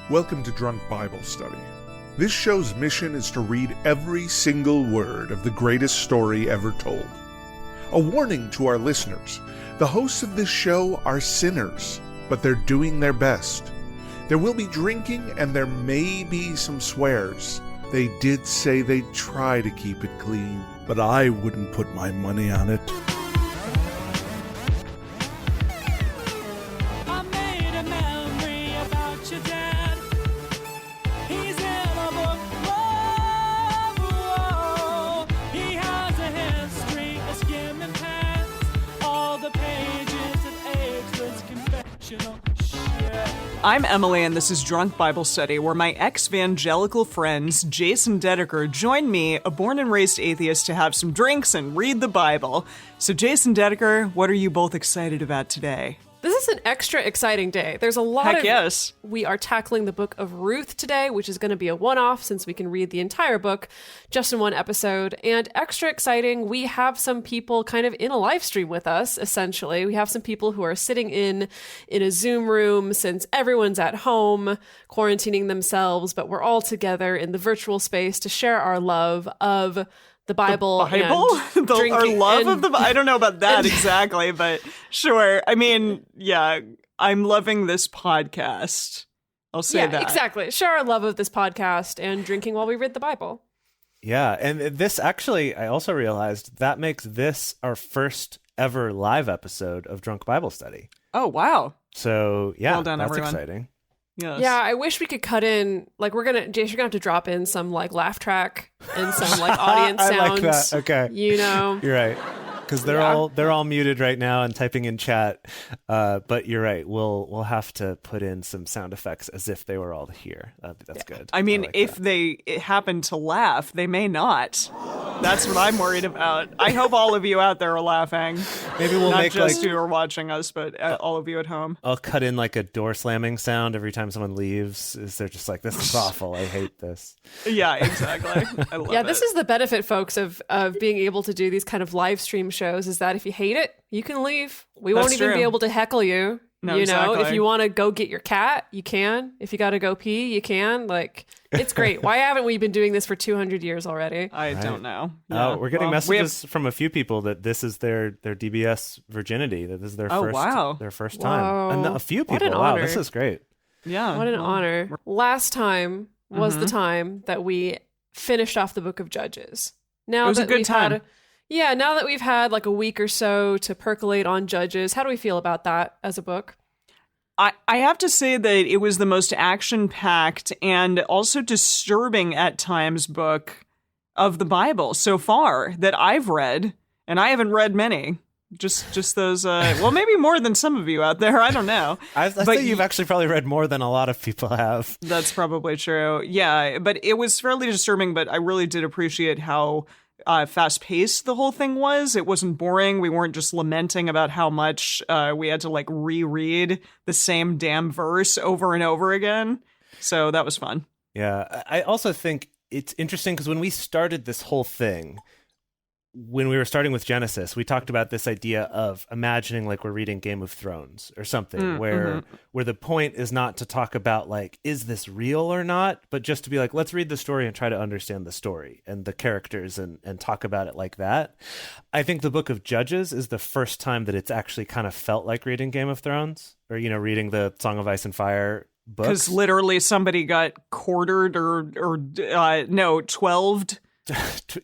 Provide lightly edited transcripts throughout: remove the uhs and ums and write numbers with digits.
Welcome to Drunk Bible Study. This show's mission is to read every single word of the greatest story ever told. A warning to our listeners, the hosts of this show are sinners, but they're doing their best. There will be drinking and there may be some swears. They did say they'd try to keep it clean, but I wouldn't put my money on it. I'm Emily, and this is Drunk Bible Study, where my ex-evangelical friends, Jason Dedeker, join me, a born and raised atheist, to have some drinks and read the Bible. So, Jason Dedeker, what are you both excited about today? This is an extra exciting day. There's a lot Heck of... yes. We are tackling the book of Ruth today, which is going to be a one-off since we can read the entire book just in one episode. And extra exciting, we have some people kind of in a live stream with us, essentially. We have some people who are sitting in a Zoom room since everyone's at home, quarantining themselves, but we're all together in the virtual space to share our love of the Bible. And our love of the Bible? I don't know about that exactly, but sure. I mean, yeah, I'm loving this podcast. I'll say that. Exactly. Share our love of this podcast and drinking while we read the Bible. Yeah, and this actually, I also realized that makes this our first ever live episode of Drunk Bible Study. Oh, wow. So, yeah, well done, that's everyone. exciting. Yes. Yeah, I wish we could cut in, like, Jason, you're gonna have to drop in some, like, laugh track and some, like, audience I sounds. like that. Okay. You know? You're right. Because they're all muted right now and typing in chat. But you're right. We'll have to put in some sound effects as if they were all here. That's good. I mean, like if they happen to laugh, they may not. That's what I'm worried about. I hope all of you out there are laughing. Maybe we'll not make just like who are watching us, but all of you at home. I'll cut in like a door slamming sound every time someone leaves. They're just like, this is awful. I hate this. Yeah, exactly. I love it. This is the benefit, folks, of being able to do these kind of live stream shows, is that if you hate it, you can leave. We won't even be able to heckle you. No, you know, exactly. If you want to go get your cat, you can. If you got to go pee, you can. Like, it's great. Why haven't we been doing this for 200 years already? I don't know. Yeah. We're getting messages from a few people that this is their DBS virginity, that this is their first time. And a few people. What an wow, honor. this is great. Yeah. What an honor. Last time was the time that we finished off the book of Judges. Now it was that a good time. Now that we've had like a week or so to percolate on Judges, how do we feel about that as a book? I have to say that it was the most action-packed and also disturbing at times book of the Bible so far that I've read, and I haven't read many. Just those, well, maybe more than some of you out there. I don't know. I think you've actually probably read more than a lot of people have. That's probably true. Yeah, but it was fairly disturbing, but I really did appreciate how fast-paced the whole thing was. It wasn't boring. We weren't just lamenting about how much we had to like reread the same damn verse over and over again. So that was fun. Yeah, I also think it's interesting because when we started this whole thing, when we were starting with Genesis, we talked about this idea of imagining like we're reading Game of Thrones or something where the point is not to talk about like, is this real or not? But just to be like, let's read the story and try to understand the story and the characters and talk about it like that. I think the book of Judges is the first time that it's actually kind of felt like reading Game of Thrones or, you know, reading the Song of Ice and Fire books. Because literally somebody got quartered or 12'd.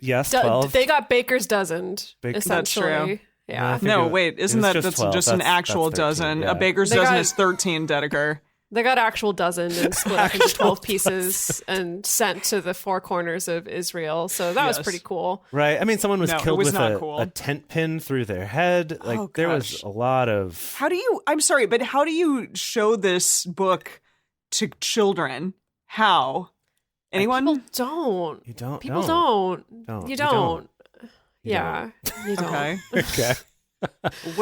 Yes, 12. They got baker's dozened, essentially. That's true. Yeah. No, wait, isn't that just that's just an actual dozen? Yeah. A baker's dozen is 13, Dedeker. They got actual dozen and split up into 12 pieces and sent to the four corners of Israel. So that was pretty cool. Right. I mean, someone was killed with cool. a tent pin through their head. Like there was a lot of... I'm sorry, but how do you show this book to children? How? Anyone? People don't. You don't. People don't. You don't. You Yeah. You don't. Okay. Okay.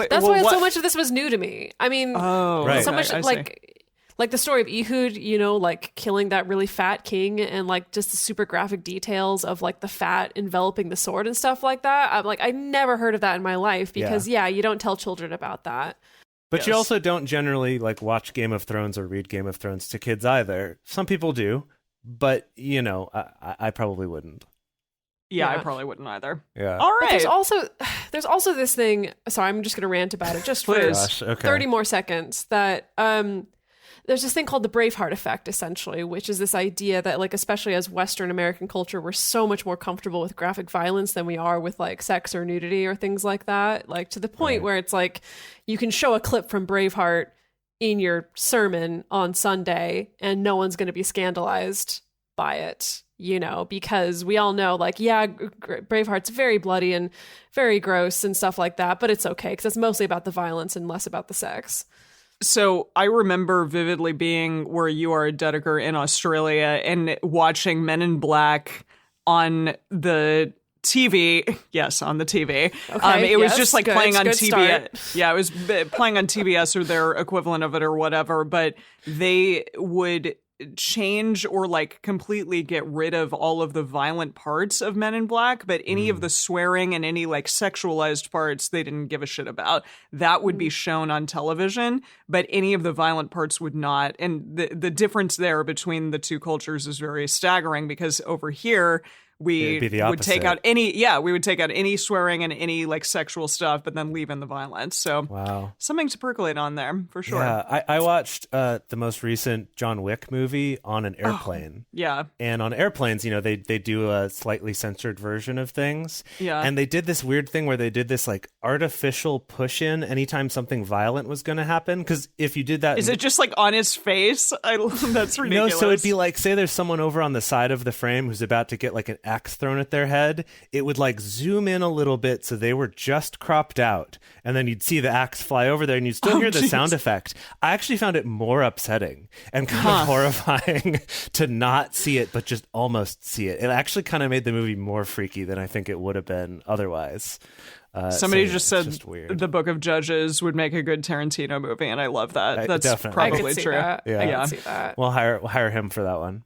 That's why so much of this was new to me. I mean, right. so much like the story of Ehud, you know, like killing that really fat king and like just the super graphic details of like the fat enveloping the sword and stuff like that. I'm like, I never heard of that in my life because you don't tell children about that. But you Yes. also don't generally like watch Game of Thrones or read Game of Thrones to kids either. Some people do, but I probably wouldn't. Yeah, I Yeah. probably wouldn't either. Yeah. All But right. there's also this thing. Sorry, I'm just going to rant about it just for Please. Gosh, okay. 30 more seconds. That there's this thing called the Braveheart effect, essentially, which is this idea that, like, especially as Western American culture, we're so much more comfortable with graphic violence than we are with like sex or nudity or things like that. Like to the point where it's like you can show a clip from Braveheart in your sermon on Sunday, and no one's going to be scandalized by it. Because we all know, like, yeah, Braveheart's very bloody and very gross and stuff like that, but it's okay because it's mostly about the violence and less about the sex. So I remember vividly being where you are, Dedeker, in Australia and watching Men in Black on the TV. Yes, on the TV. Okay, it was yes, just like good, playing on good TBS. start. Yeah, it was playing on TBS or their equivalent of it or whatever. But they would change or like completely get rid of all of the violent parts of Men in Black, but any of the swearing and any like sexualized parts they didn't give a shit about. That would be shown on television, but any of the violent parts would not. And the difference there between the two cultures is very staggering because over here we It'd be the would take opposite. out any swearing and any like sexual stuff, but then leave in the violence. So Wow. something to percolate on there for sure. Yeah, I watched the most recent John Wick movie on an airplane. Yeah. And on airplanes, they do a slightly censored version of things. Yeah. And they did this weird thing where they did this like artificial push in anytime something violent was going to happen. Because if you did that, Is it just like on his face? That's no, ridiculous. so it'd be like, say there's someone over on the side of the frame who's about to get like an axe thrown at their head. It would like zoom in a little bit so they were just cropped out. And then you'd see the axe fly over there and you'd still hear the sound effect. I actually found it more upsetting and kind of horrifying to not see it, but just almost see it. It actually kind of made the movie more freaky than I think it would have been otherwise. Somebody so just it's said just weird. the Book of Judges would make a good Tarantino movie, and I love that. That's definitely. I probably could see true. that. Yeah. I Yeah. could see that. We'll hire him for that one.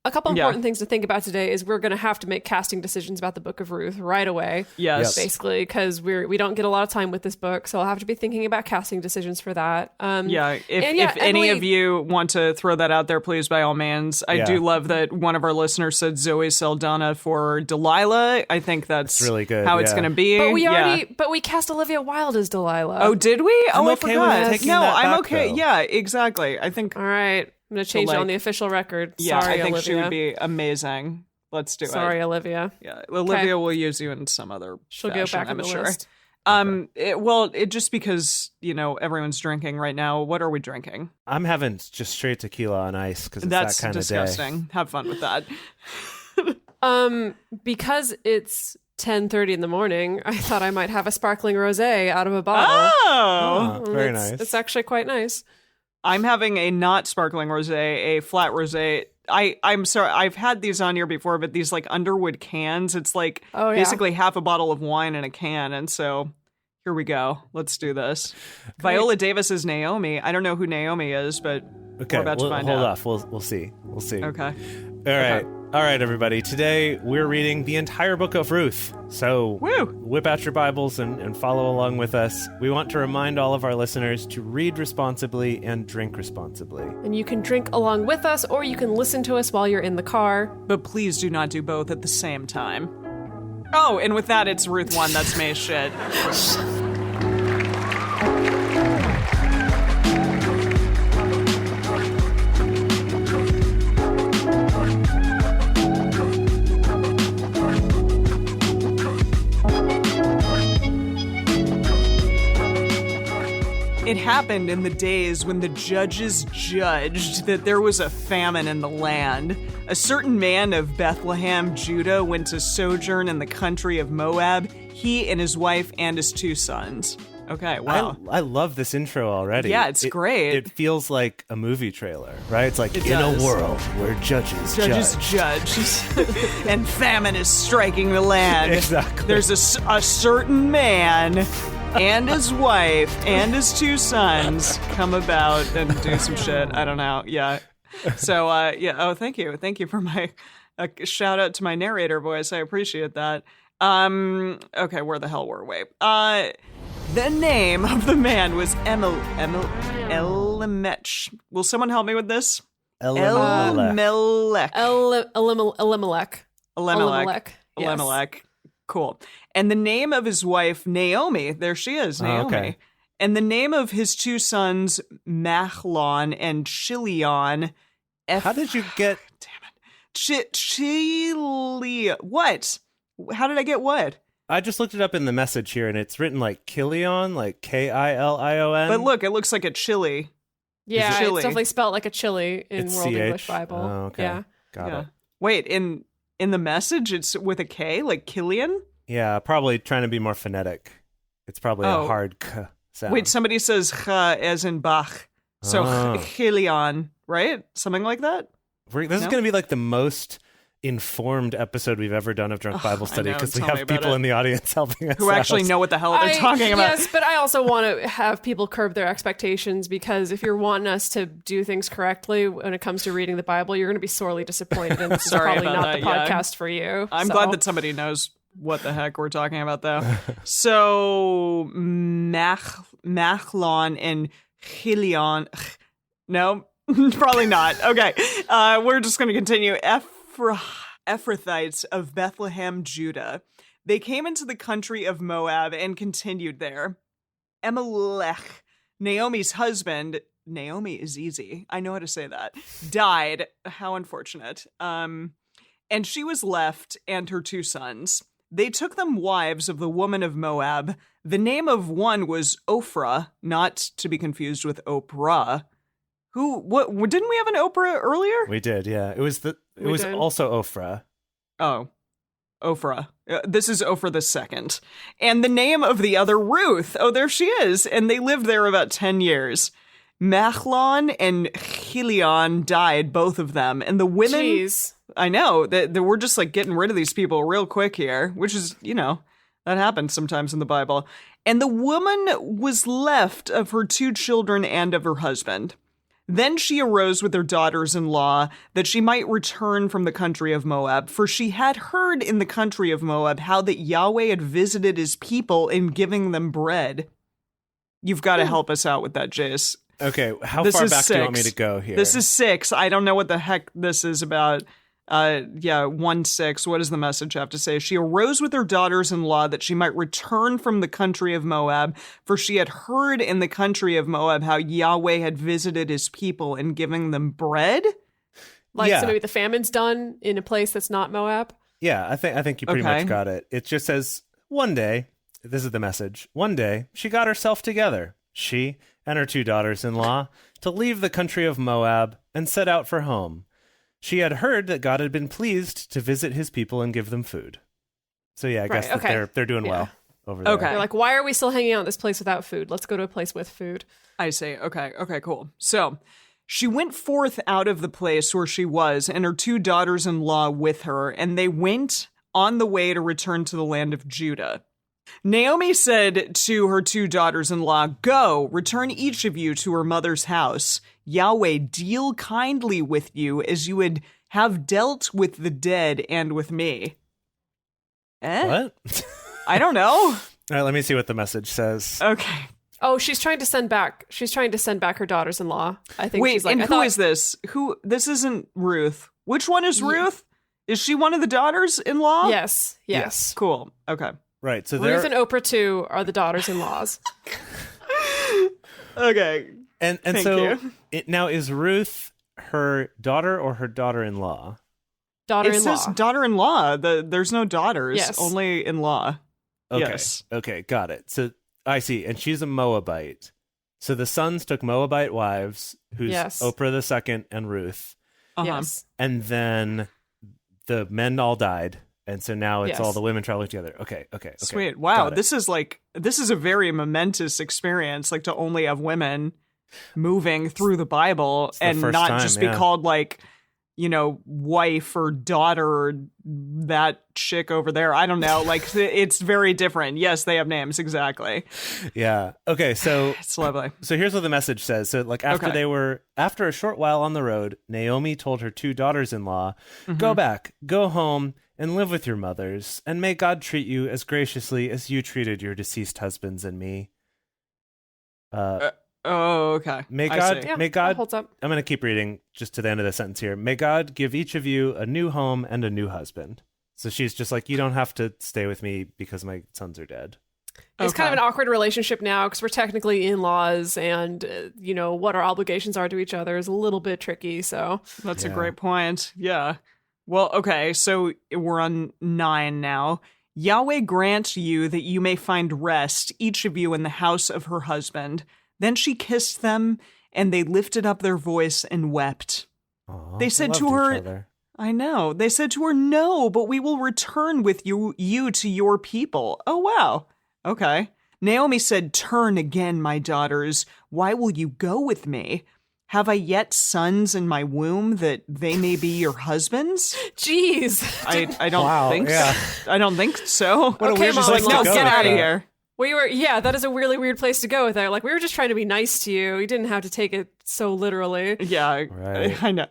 A couple Yeah. important things to think about today is we're going to have to make casting decisions about the Book of Ruth right away. Yes. Basically, because we don't get a lot of time with this book, so I'll have to be thinking about casting decisions for that. Yeah, if any Emily- of you want to throw that out there, please, by all means. I Yeah. do love that one of our listeners said Zoe Saldana for Delilah. I think that's really good, how it's yeah. going to be. But we cast Olivia Wilde as Delilah. Oh, did we? I'm I okay with forgot. taking No, that I'm back, okay. though. Yeah, exactly. I think. All right. I'm going to change it like- on the official record. Yeah, Sorry, I think Olivia. she would be amazing. Let's do it. Sorry, Olivia. Yeah, Olivia will use you in some other. She'll fashion, go back I'm on the sure. list. It just because everyone's drinking right now. What are we drinking? I'm having just straight tequila on ice because it's That's that kind disgusting. of day. Have fun with that. Because it's 10:30 in the morning, I thought I might have a sparkling rosé out of a bottle. Oh, Oh, very It's- nice. It's actually quite nice. I'm having a not sparkling rosé, a flat rosé. I'm sorry, I've had these on here before, but these like Underwood cans, it's like Oh, yeah. basically half a bottle of wine in a can, and so here we go. Let's do this. Viola Davis is Naomi. I don't know who Naomi is, but Okay, we're about to we'll find hold out. off. We'll see. We'll see. Okay. All right, everybody. Today we're reading the entire book of Ruth. So Woo! whip out your Bibles and follow along with us. We want to remind all of our listeners to read responsibly and drink responsibly. And you can drink along with us, or you can listen to us while you're in the car. But please do not do both at the same time. Oh, and with that, it's Ruth 1. That's May's shit. It happened in the days when the judges judged that there was a famine in the land. A certain man of Bethlehem, Judah, went to sojourn in the country of Moab, he and his wife and his 2 sons. Okay, wow. I love this intro already. Yeah, it's great. It feels like a movie trailer, right? It's like It in does. a world where judges Judge. And famine is striking the land. Exactly. There's a certain man and his wife and his 2 sons come about and do some shit. I don't know. Yeah. So, Oh, thank you. Thank you for my shout out to my narrator voice. I appreciate that. Okay, where the hell were we? The name of the man was Elimelech. Will someone help me with this? Elimelech. Elimelech. Yes. Elimelech. Cool. And the name of his wife, Naomi. There she is, Naomi. Okay. And the name of his two sons, Machlon and Chilion. How did you get... Chili. What? How did I get what? I just looked it up in the message here, and it's written like Kilion, like Kilion. But look, it looks like a chili. Yeah, Chili. it's definitely spelled like a chili in It's World CH? English Bible. Oh, okay. Yeah. Got it. Wait, in the message, it's with a K, like Killian? Yeah, probably trying to be more phonetic. It's probably a hard K sound. Wait, somebody says ch as in Bach. So Chilion, right? Something like that? This is going to be like the most informed episode we've ever done of Drunk Bible Study, know, because we tell me have about people it. in the audience helping us Who actually out. know what the hell they're talking about. Yes, but I also want to have people curb their expectations, because if you're wanting us to do things correctly when it comes to reading the Bible, you're going to be sorely disappointed, and this is Sorry probably about not the that, yeah. podcast for you. I'm So- glad that somebody knows what the heck we're talking about, though. So, Machlon and Chilion. No, probably not. Okay, we're just going to continue. Ephrathites of Bethlehem, Judah. They came into the country of Moab and continued there. Elimelech, Naomi's husband, Naomi is easy, I know how to say that, died. How unfortunate. And she was left and her two sons. They took them wives of the woman of Moab. The name of one was Ophrah, not to be confused with Oprah. What, didn't we have an Oprah earlier? We did, yeah. It was did. also Ophrah. Oh, Ophrah. This is Ophrah the second. And the name of the other, Ruth. Oh, there she is. And they lived there about 10 years. Machlon and Chilion died, both of them. And the women... Jeez. I know, that we're just like getting rid of these people real quick here, which is, that happens sometimes in the Bible. And the woman was left of her two children and of her husband. Then she arose with her daughters-in-law that she might return from the country of Moab, for she had heard in the country of Moab how that Yahweh had visited his people in giving them bread. You've got to help us out with that, Jace. Okay, how This far is back do you want me 6. to go here? This is 6. I don't know what the heck this is about. 1:6. What does the message have to say? She arose with her daughters-in-law that she might return from the country of Moab, for she had heard in the country of Moab how Yahweh had visited his people in giving them bread. Like, Yeah. so maybe the famine's done in a place that's not Moab? Yeah, I think you pretty Okay. much got it. It just says, one day, this is the message, one day she got herself together, she and her two daughters-in-law, to leave the country of Moab and set out for home. She had heard that God had been pleased to visit his people and give them food. So yeah, I guess Right, okay. that they're doing Yeah. well over there. Okay. They're like, why are we still hanging out in this place without food? Let's go to a place with food. I see. Okay, cool. So she went forth out of the place where she was, and her two daughters-in-law with her, and they went on the way to return to the land of Judah. Naomi said to her two daughters-in-law, "Go, return each of you to her mother's house. Yahweh deal kindly with you as you would have dealt with the dead and with me." What? I don't know. All right, let me see what the message says. Okay. Oh, she's trying to send back her daughters-in-law. I think Wait, she's like, and I who thought- is this? This isn't Ruth. Which one is Ruth? Is she one of the daughters-in-law? Yes. Cool. Okay. Right, so Ruth they're... and Oprah too are the daughters-in-laws. Okay. And Thank so you. now is Ruth her daughter or her daughter-in-law? It Daughter-in-law. says daughter-in-law. There's no daughters. Yes. Only in-law. Okay. Yes. Okay, got it. So I see. And she's a Moabite. So the sons took Moabite wives, who's Yes. Oprah the second and Ruth. Uh-huh. Yes. And then the men all died. And so now it's Yes. all the women traveling together. Okay. Sweet. Wow. Got it. This is a very momentous experience, like to only have women moving through the Bible the and first not time, just be yeah. called like, wife or daughter or that chick over there. I don't know. Like it's very different. Yes, they have names. Exactly. Yeah. Okay. So It's lovely. here's what the message says. So like after Okay. after a short while on the road, Naomi told her two daughters-in-law, Mm-hmm. "Go back, go home and live with your mothers, and may God treat you as graciously as you treated your deceased husbands and me. Oh, okay. May I God, see. Yeah, may that God, holds up. I'm going to keep reading just to the end of the sentence here. May God give each of you a new home and a new husband. So she's just like, you don't have to stay with me because my sons are dead. It's kind of an awkward relationship now because we're technically in-laws, and what our obligations are to each other is a little bit tricky. So That's a Yeah. great point. Yeah. Well, okay, so we're on 9 now. Yahweh grant you that you may find rest, each of you in the house of her husband. Then she kissed them, and they lifted up their voice and wept. Aw, They said loved to each her- other. I know. They said to her, "No, but we will return with you to your people." Oh, wow. Okay. Naomi said, "Turn again, my daughters. Why will you go with me? Have I yet sons in my womb that they may be your husbands?" jeez. I don't Wow, think yeah. so. I don't think so. What a Okay, weird Mom, place Like, to no, go get with out of that. here. That is a really weird place to go with that. Like, we were just trying to be nice to you. You didn't have to take it so literally. Yeah, Right. I know.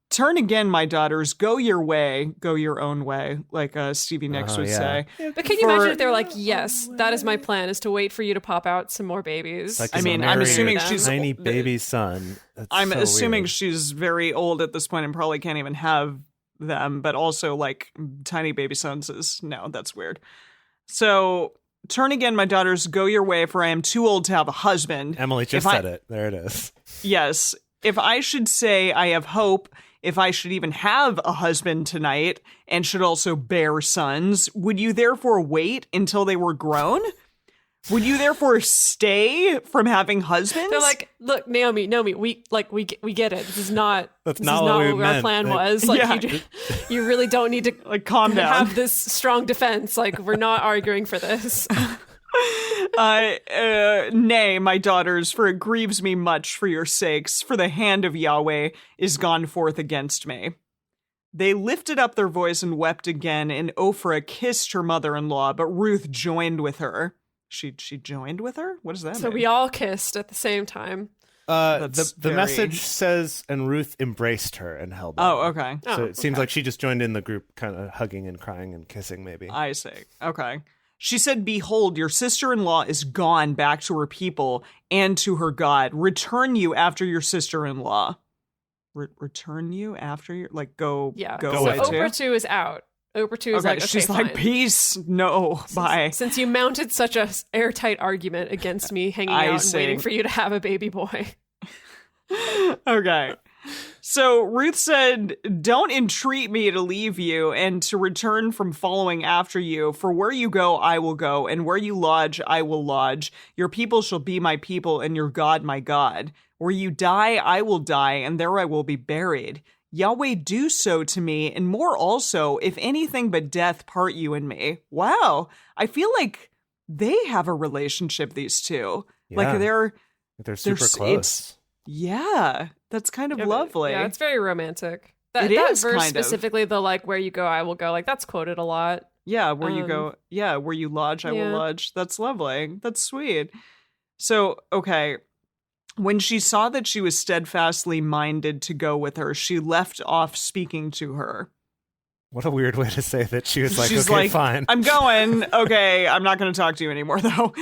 Turn again, my daughters. Go your way. Go your own way, like Stevie Nicks would yeah. say. But can you imagine if they're like, yes, that is my plan, is to wait for you to pop out some more babies. It's like I he's mean, I'm marrying assuming your she's- tiny baby son. That's I'm so assuming weird. she's very old at this point and probably can't even have them, but also like tiny baby sons is no, that's weird. So turn again, my daughters, go your way, for I am too old to have a husband. Emily just If I- said it. There it is. Yes. If I should say I have hope, if I should even have a husband tonight and should also bear sons, would you therefore wait until they were grown? Would you therefore stay from having husbands? They're like, look, Naomi, we get it. This is not That's this not is what not we what our meant. plan Like- was. Like, Yeah. you really don't need to like, calm down. have this strong defense. Like, we're not arguing for this. Nay, my daughters, for it grieves me much for your sakes, for the hand of Yahweh is gone forth against me. They lifted up their voice and wept again, and Ophrah kissed her mother-in-law, but Ruth joined with her. She joined with her? What does that So mean? we all kissed at the same time. That's The very- message says, and Ruth embraced her and held Oh, on. okay. So it seems okay. like she just joined in the group, kind of hugging and crying and kissing, maybe. I see. Okay. She said, "Behold, your sister-in-law is gone back to her people and to her God. Return you after your sister-in-law." Return you after your, like, go Yeah. go Go away with So too? Oprah 2 is out. Oprah 2 is Okay, like, okay, she's fine. like, "Peace, no, bye." Since you mounted such a airtight argument against me hanging I out and see. waiting for you to have a baby boy. Okay. So Ruth said, "Don't entreat me to leave you and to return from following after you. For where you go, I will go, and where you lodge, I will lodge. Your people shall be my people, and your God my God. Where you die, I will die, and there I will be buried. Yahweh, do so to me, and more also, if anything but death part you and me." Wow. I feel like they have a relationship, these two. Yeah. Like They're they're super s- close. yeah, that's kind of Yeah, but- lovely. Yeah, it's very romantic. That It that is, verse kind of. specifically, the like, where you go, I will go, like, that's quoted a lot. Yeah, where you go. Yeah, where you lodge, I will yeah. lodge. That's lovely. That's sweet. So, okay. When she saw that she was steadfastly minded to go with her, she left off speaking to her. What a weird way to say that. She was like, She's okay, like, fine. "I'm going. Okay, I'm not going to talk to you anymore, though."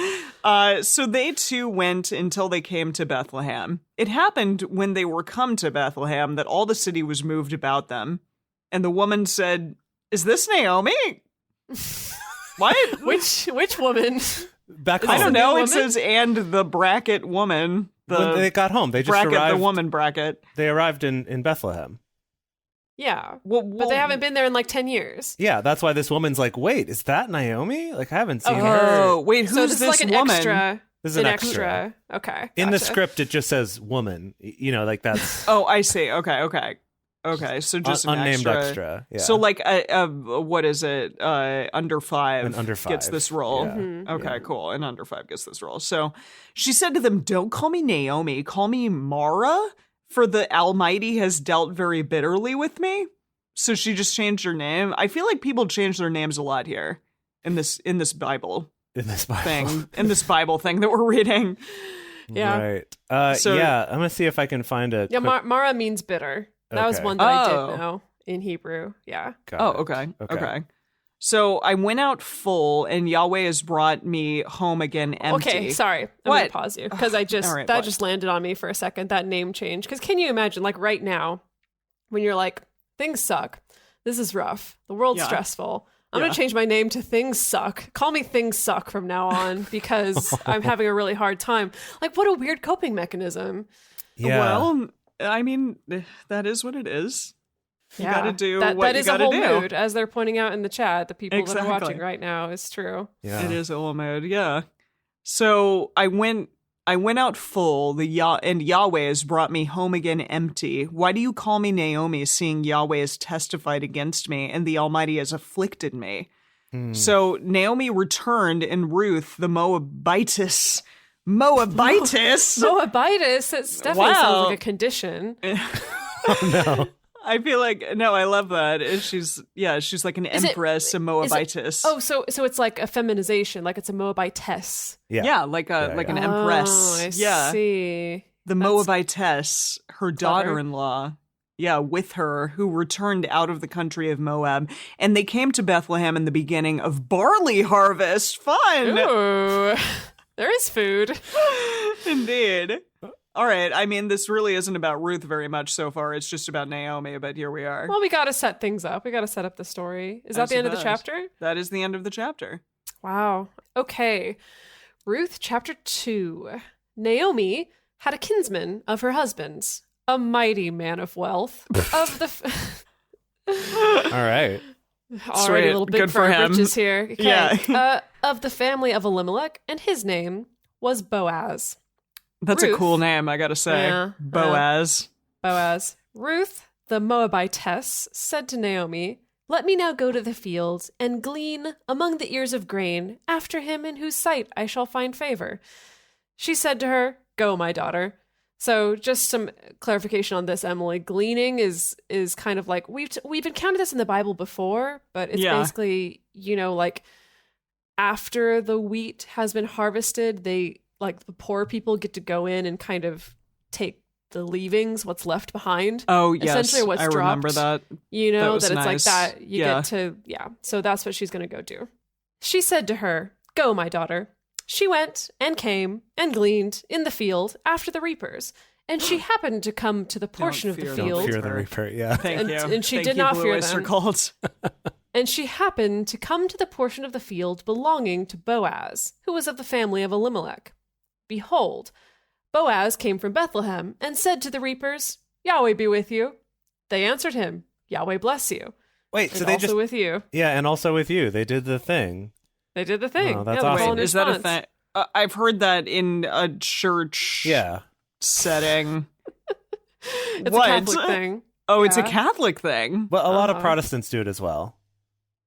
So they too went until they came to Bethlehem. It happened when they were come to Bethlehem that all the city was moved about them. And the woman said, "Is this Naomi?" What? Which woman? Back I home. don't know. Woman? It says, "and the bracket woman." When they The got home, they just bracket, arrived. the woman bracket. They arrived in Bethlehem. Yeah. Well, But they haven't been there in like 10 years. Yeah, that's why this woman's like, wait, is that Naomi? Like, I haven't seen her. Oh, wait, who's So this is like an woman? extra. This is an extra. Okay. In the gotcha. script, it just says woman. You know, like that's Oh, I see. Okay. So just an unnamed extra. extra. Yeah. So like a what is it? Under five. An under gets five. this role. Yeah. Mm-hmm. Okay, cool. An under five gets this role. So she said to them, "Don't call me Naomi. Call me Mara, for the Almighty has dealt very bitterly with me." So she just changed her name. I feel like people change their names a lot here in this Bible in this Bible. thing, in this Bible thing that we're reading. Yeah. Right. So- yeah, I'm gonna see if I can find a. Yeah, quick- Mara means bitter. That was Okay. one that I Oh. did know in Hebrew. Yeah. Got Oh, it. okay. So I went out full, and Yahweh has brought me home again empty. Okay, sorry. I'm What? going to pause you because All right, that what? just landed on me for a second, that name change. Because can you imagine, like right now, when you're like, things suck. This is rough. The world's Yeah. stressful. I'm going Yeah. to change my name to Things Suck. Call me Things Suck from now on because I'm having a really hard time. Like, what a weird coping mechanism. Yeah. Well, I mean, that is what it is. You gotta do that, what that you is gotta a whole do. mood, as they're pointing out in the chat. The people that are Exactly. watching right now is true. Yeah. It is a whole mood, yeah. So I went out full, and Yahweh has brought me home again empty. Why do you call me Naomi, seeing Yahweh has testified against me, and the Almighty has afflicted me? So Naomi returned, and Ruth, the Moabitess. Moabitis. That definitely Wow. sounds like a condition. I feel like I love that. She's like an Is it- empress, a Moabitess. Oh, so it's like a feminization, like it's a Moabitess. yeah, like an empress. Oh, I yeah, see. the Moabitess, her daughter-in-law. Yeah, with her, who returned out of the country of Moab, and they came to Bethlehem in the beginning of barley harvest. Fun, Ooh, there is food. indeed. All right, I mean, this really isn't about Ruth very much so far. It's just about Naomi, but here we are. Well, we got to set things up. We got to set up the story. Is I that the end of the suppose. chapter? That is the end of the chapter. Wow. Okay. Ruth chapter 2. Naomi had a kinsman of her husband's, a mighty man of wealth, of the... All right. Already Sweet. a little big Good for for our him. britches here. Okay. Yeah. Of the family of Elimelech, and his name was Boaz. That's a Ruth. cool name, I gotta say. Yeah, Boaz. Boaz. Ruth, the Moabitess, said to Naomi, "Let me now go to the fields and glean among the ears of grain after him in whose sight I shall find favor." She said to her, "Go, my daughter." So just some clarification on this, Emily. Gleaning is kind of like we've encountered this in the Bible before, but it's basically, like after the wheat has been harvested, the poor people get to go in and kind of take the leavings, what's left behind. Oh, yes. Essentially what's I remember dropped. that. That was it's like nice. that. You Yeah. get to, So that's what she's going to go do. She said to her, "Go, my daughter." She went and came and gleaned in the field after the reapers. And she happened to come to the portion of the fear Don't field. fear the reaper. Yeah. Thank And- you. and she Thank did you, not Blue fear Oyster them. Cult. And she happened to come to the portion of the field belonging to Boaz, who was of the family of Elimelech. Behold, Boaz came from Bethlehem and said to the reapers, "Yahweh be with you." They answered him, "Yahweh bless you." Wait, And so they also just with you. yeah, and also with you, they did the thing. They did the thing. Oh, that's the awesome. call and Is that a response. thing? I've heard that in a church Yeah. setting. It's What? a Catholic thing. Oh, it's a Yeah. Catholic thing. But a lot of Uh-huh. Protestants do it as well.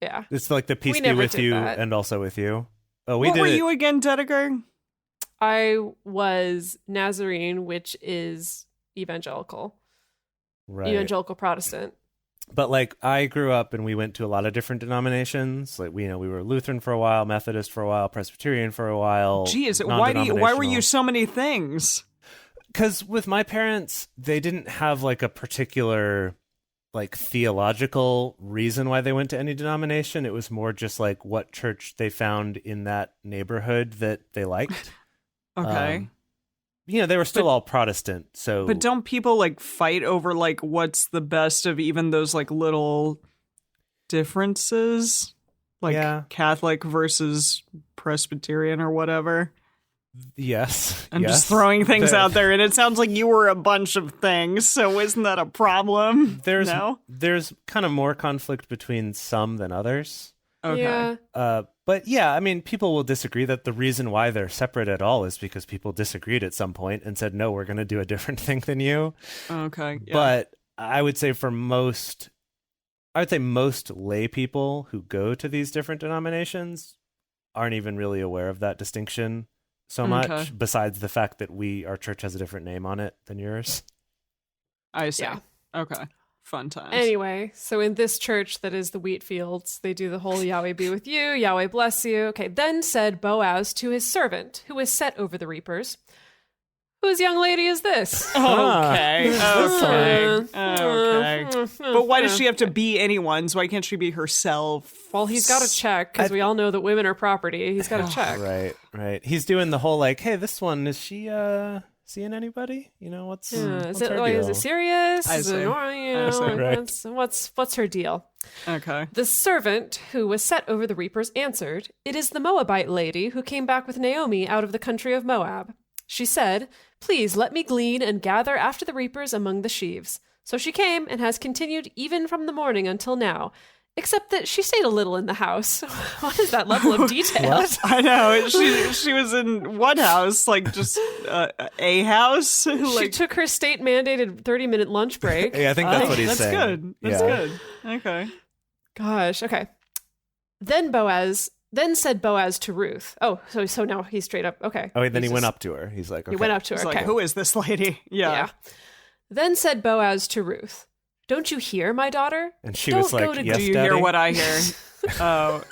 Yeah. It's like the peace We be never with did you that. and also with you. Oh, we What did were it. you again, Dedeker? I was Nazarene, which is evangelical. Right. Evangelical Protestant. But like I grew up and we went to a lot of different denominations. Like we were Lutheran for a while, Methodist for a while, Presbyterian for a while. Jeez, why were you so many things? Because with my parents, they didn't have like a particular like theological reason why they went to any denomination. It was more just like what church they found in that neighborhood that they liked. Okay. They were still all Protestant. So But don't people like fight over like what's the best of even those like little differences? Like Yeah. Catholic versus Presbyterian or whatever? yes, I'm yes. just throwing things There- out there, and it sounds like you were a bunch of things, so isn't that a problem? There's kind of more conflict between some than others. Okay. Yeah. But yeah, I mean, people will disagree that the reason why they're separate at all is because people disagreed at some point and said, no, we're going to do a different thing than you. Okay. Yeah. But I would say most lay people who go to these different denominations aren't even really aware of that distinction so much, Okay. besides the fact that our church has a different name on it than yours. I see. Yeah. Okay. Fun times. Anyway, so in this church that is the wheat fields, they do the whole Yahweh be with you, Yahweh bless you. Okay, then said Boaz to his servant, who was set over the reapers, "Whose young lady is this?" Okay. Okay. Uh, Okay. Okay. But why does she have to be anyone's? Why can't she be herself? Well, he's got to check, because we all know that women are property. He's got to check. Right. He's doing the whole like, hey, this one, is she seeing anybody? You know, what's her Is deal? it serious? I Is see. it normal? You know, Right. what's her deal? Okay. The servant who was set over the reapers answered, "It is the Moabite lady who came back with Naomi out of the country of Moab. She said, 'Please let me glean and gather after the reapers among the sheaves.' So she came and has continued even from the morning until now, except that she stayed a little in the house." What is that level of detail? I know. She was in what house? Like just a house? She Like took her state-mandated 30-minute lunch break. Yeah, I think that's what he's that's saying. good. That's good. Okay. Gosh, okay. Then said Boaz to Ruth. Oh, so now he's straight up. Okay. Oh, wait, then he He's went just- up to her. He's like, okay. He went up to her. It's Okay. like, who is this lady? Yeah. Then said Boaz to Ruth, "Don't you hear, my daughter? And she Don't was like, go to- yes, Do you Daddy? hear what I hear? Oh.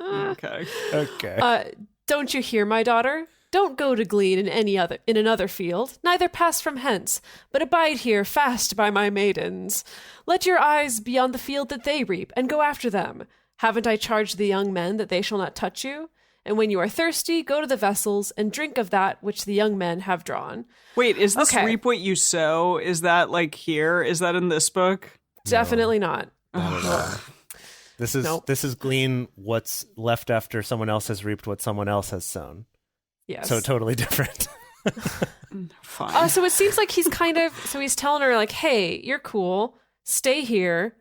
Okay. Okay. Don't you hear, my daughter? Don't go to glean in another field, neither pass from hence, but abide here fast by my maidens. Let your eyes be on the field that they reap, and go after them. Haven't I charged the young men that they shall not touch you? And when you are thirsty, go to the vessels and drink of that which the young men have drawn." Wait, is this Okay. reap what you sow? Is that like here? Is that in this book? Definitely not. This is Nope. this is glean what's left after someone else has reaped what someone else has sown. Yes. So totally different. Fine. So it seems like he's he's telling her like, "Hey, you're cool. Stay here.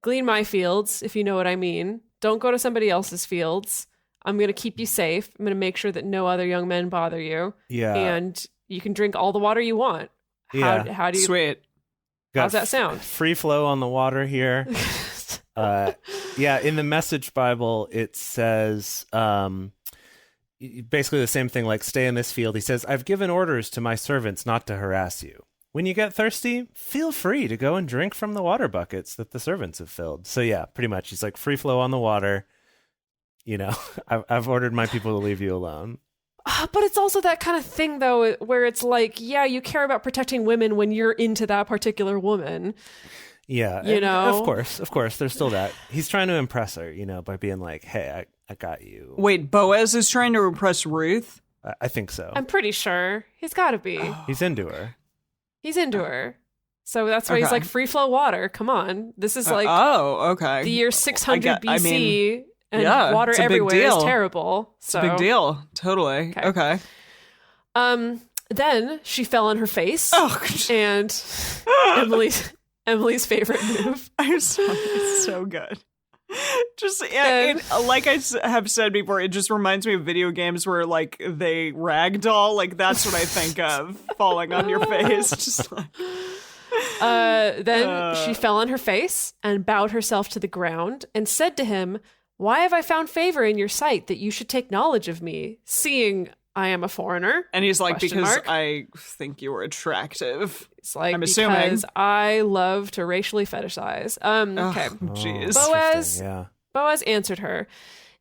Glean my fields, if you know what I mean. Don't go to somebody else's fields. I'm going to keep you safe. I'm going to make sure that no other young men bother you. Yeah. And you can drink all the water you want." Yeah. How do you Sweet. How's that sound? Free flow on the water here. Yeah, in the Message Bible, it says basically the same thing, like, stay in this field. He says, "I've given orders to my servants not to harass you. When you get thirsty, feel free to go and drink from the water buckets that the servants have filled." So yeah, pretty much. He's like, free flow on the water. You know, I've ordered my people to leave you alone. But it's also that kind of thing, though, where it's like, yeah, you care about protecting women when you're into that particular woman. Yeah, You know? Of course, there's still that. He's trying to impress her, you know, by being like, "Hey, I got you." Wait, Boaz is trying to impress Ruth? I think so. I'm pretty sure. He's got to be. He's into her. He's into her. So that's why he's Okay. like, free flow water. Come on. This is like oh, okay. the year 600 I BC. mean, and yeah, water it's a big everywhere is deal. terrible. It's a big deal. Totally. Okay. Then she fell on her face. Oh, And Emily's favorite move. it's so good. Just like I have said before, it just reminds me of video games where like they ragdoll. Like that's what I think of, falling on your face. Just like Then she fell on her face and bowed herself to the ground and said to him, "Why have I found favor in your sight that you should take knowledge of me, seeing I am a foreigner?" and he's like, Question because mark. I think you were attractive. It's like, I'm assuming. because I love to racially fetishize. Okay. Jeez. Boaz- Interesting, yeah. Boaz answered her,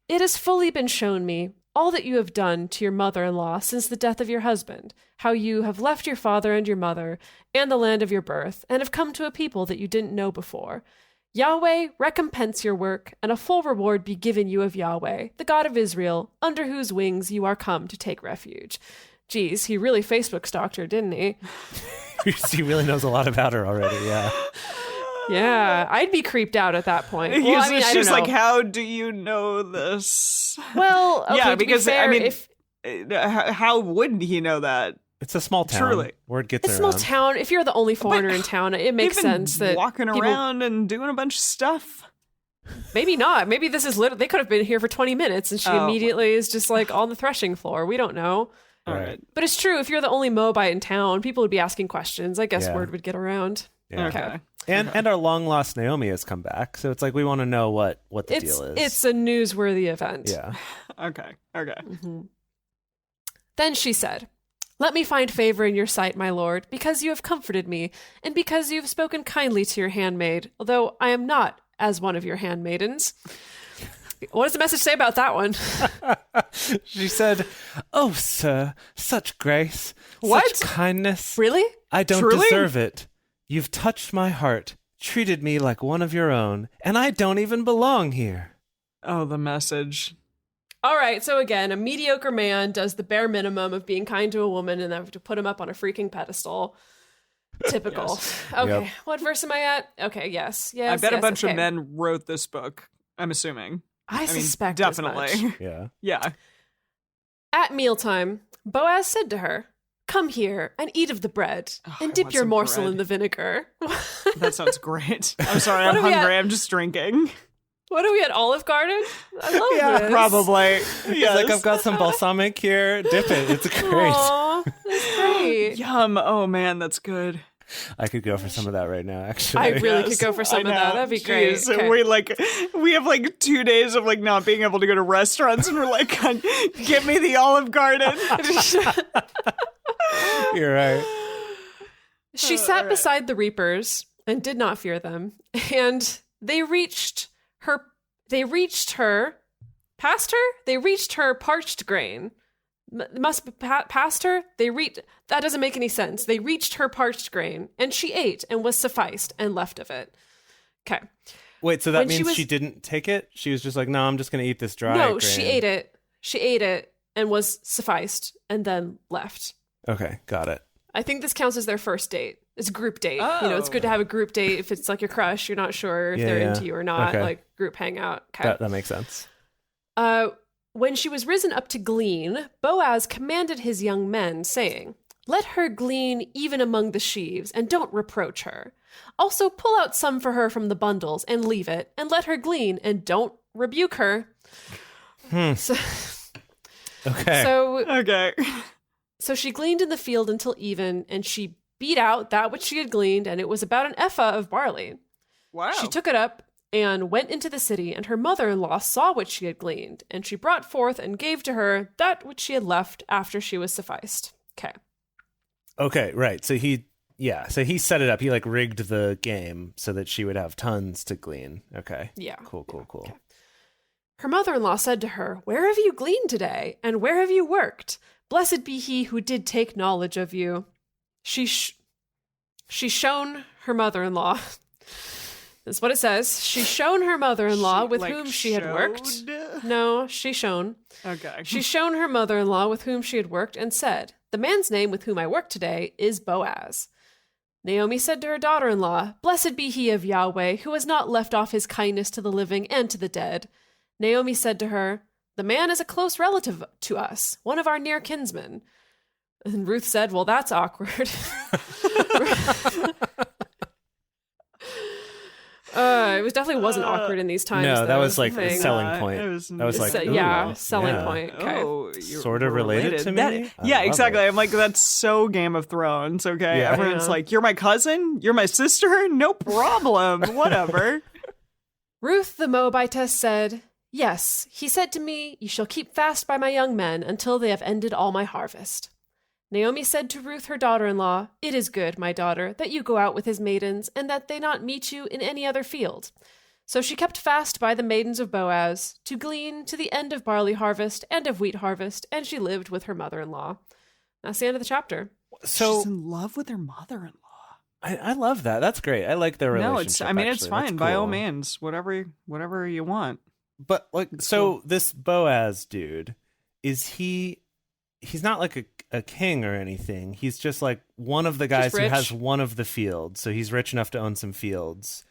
"It has fully been shown me all that you have done to your mother-in-law since the death of your husband, how you have left your father and your mother and the land of your birth, and have come to a people that you didn't know before. Yahweh recompense your work, and a full reward be given you of Yahweh, the God of Israel, under whose wings you are come to take refuge." Geez, he really Facebook stalked her, didn't he? He really knows a lot about her already, yeah. Yeah, I'd be creeped out at that point. Well, He's I mean, I just don't like, know. how do you know this? Well, okay, yeah, to be because fair, I mean, if how would he know that? It's a small town. Truly. Word gets it's a small around. town, if you're the only foreigner in town, it makes They've been sense that walking people- around and doing a bunch of stuff. Maybe not. Maybe this is literally, they could have been here for 20 minutes and she Oh. immediately is just like on the threshing floor. We don't know. All Right. right. But it's true. If you're the only Moabite in town, people would be asking questions. I guess Yeah. word would get around. Yeah. Okay. And our long lost Naomi has come back, so it's like we want to know what the It's deal is. it's a newsworthy event. yeah. Okay. Okay. Then she said, "Let me find favor in your sight, my lord, because you have comforted me, and because you have spoken kindly to your handmaid, although I am not as one of your handmaidens." What does the message say about that one? She said, "Oh, sir, such grace, What? such kindness. Really? I don't Truly? deserve it. You've touched my heart treated me like one of your own, and I don't even belong here. Oh, the message. All right, so again, a mediocre man does the bare minimum of being kind to a woman, and they have to put him up on a freaking pedestal. Typical. Yes. Okay, Yep. what verse am I at? Okay, yes. I bet a yes, bunch okay. of men wrote this book, I'm assuming. I I mean, suspect as definitely. much. Yeah. Yeah. At mealtime, Boaz said to her, "Come here and eat of the bread, Oh, and I dip want your some morsel bread. in the vinegar." That sounds great. I'm sorry, What I'm are we hungry. at? I'm just drinking. What are we at, Olive Garden? I love Yeah, this. probably. He's like, I've got some balsamic here. Dip it. It's great. Aw, that's great. Yum. Oh, man, that's good. I could go for some of that right now, actually. I really Yes, could go for some I of that. know. That'd be great. Jeez, Okay. we have like 2 days of like not being able to go to restaurants, and we're like, God, get me the Olive Garden. You're right. She sat beside the reapers and did not fear them, and they reached her parched grain. Must be past her. That doesn't make any sense. They reached her parched grain, and she ate and was sufficed and left of it. Okay. Wait, so that When she means was- she didn't take it? She was just like, no, I'm just going to eat this dry No, grain. she ate it. She ate it and was sufficed and then left. Okay, got it. I think this counts as their first date. It's a group date. You know, it's good to have a group date if it's like your crush, you're not sure if Yeah, they're yeah. into you or not, Okay. like group hangout. Okay. That makes sense. When she was risen up to glean, Boaz commanded his young men, saying, "Let her glean even among the sheaves, and don't reproach her. Also pull out some for her from the bundles, and leave it, and let her glean, and don't rebuke her." So, Okay. Okay. so she gleaned in the field until even, and she beat out that which she had gleaned, and it was about an ephah of barley. Wow. She took it up and went into the city, and her mother-in-law saw what she had gleaned, and she brought forth and gave to her that which she had left after she was sufficed. Okay. Okay, right. So he set it up. He like rigged the game so that she would have tons to glean. Okay. Yeah. Cool. Her mother-in-law said to her, "Where have you gleaned today, and where have you worked? Blessed be he who did take knowledge of you." She shown her mother-in-law. That's what it says. She shown her mother-in-law with whom she had worked. showed? No, she shown. Okay. She shown her mother-in-law with whom she had worked and said, "The man's name with whom I work today is Boaz." Naomi said to her daughter-in-law, "Blessed be he of Yahweh, who has not left off his kindness to the living and to the dead." Naomi said to her, "The man is a close relative to us, one of our near kinsmen." And Ruth said, "Well, that's awkward." It definitely wasn't awkward in these times. No, that though, was is the like a thing. selling point. It was- That was like, yeah, ooh, selling yeah. point. Okay. Oh, you're Sort of related to me? I Yeah, love exactly. it. I'm like, that's so Game of Thrones. Okay, Yeah. everyone's Yeah. like, "You're my cousin. You're my sister. No problem. Whatever." Ruth the Moabitess said, "Yes, he said to me, 'You shall keep fast by my young men until they have ended all my harvest.'" Naomi said to Ruth her daughter-in-law, "It is good, my daughter, that you go out with his maidens, and that they not meet you in any other field." So she kept fast by the maidens of Boaz, to glean to the end of barley harvest and of wheat harvest, and she lived with her mother-in-law. That's the end of the chapter. So She's in love with her mother-in-law. I love that. That's great. I like their relationship. No, it's. I mean, it's actually. fine That's by all cool. means. Whatever you want. But like, so this Boaz dude, he's not like a king or anything. He's just like one of the guys who rich. has one of the fields. So he's rich enough to own some fields.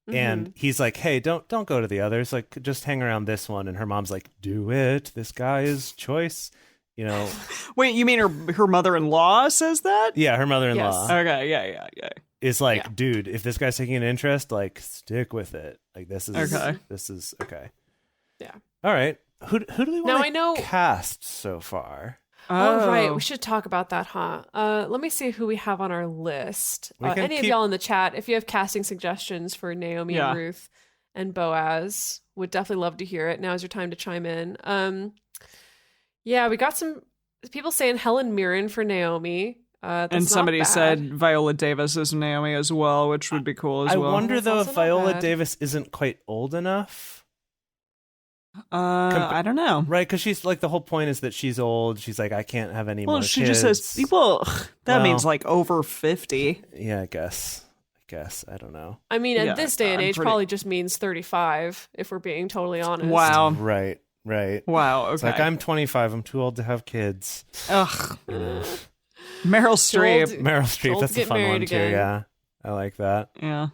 And he's like, "Hey, don't go to the others. Like, just hang around this one." And her mom's like, "Do it. This guy is choice." You know? Wait, you mean her mother-in-law says that? Yeah, her mother-in-law Yes. Okay. Yeah. is like, Yeah. "Dude, if this guy's taking an interest, like, stick with it. Like, this is Okay. This is okay." Yeah. All right. Who do we Now want I know- to cast so far? Oh, right. We should talk about that, huh? Let me see who we have on our list. We can Any of keep- y'all in the chat, if you have casting suggestions for Naomi Yeah. and Ruth and Boaz, would definitely love to hear it. Now's your time to chime in. Yeah, we got some people saying Helen Mirren for Naomi. That's And not somebody bad. said Viola Davis is Naomi as well, which would be cool as I well. wonder That's though also if not Viola bad. Davis isn't quite old enough. I don't know. Right, because she's like, the whole point is that she's old. She's like, I can't have any Well, more she kids. just says people. That Well- means like over 50. Yeah, I guess. guess. I don't know. I mean, at Yeah, this day and I'm age, pretty- probably just means 35, if we're being totally honest. Wow. Right. Wow. Okay. It's like, I'm 25. I'm too old to have kids. Ugh. You know. Meryl Streep. Too Meryl Streep. old That's to a get fun married one too. again. Yeah, I like that. Yeah.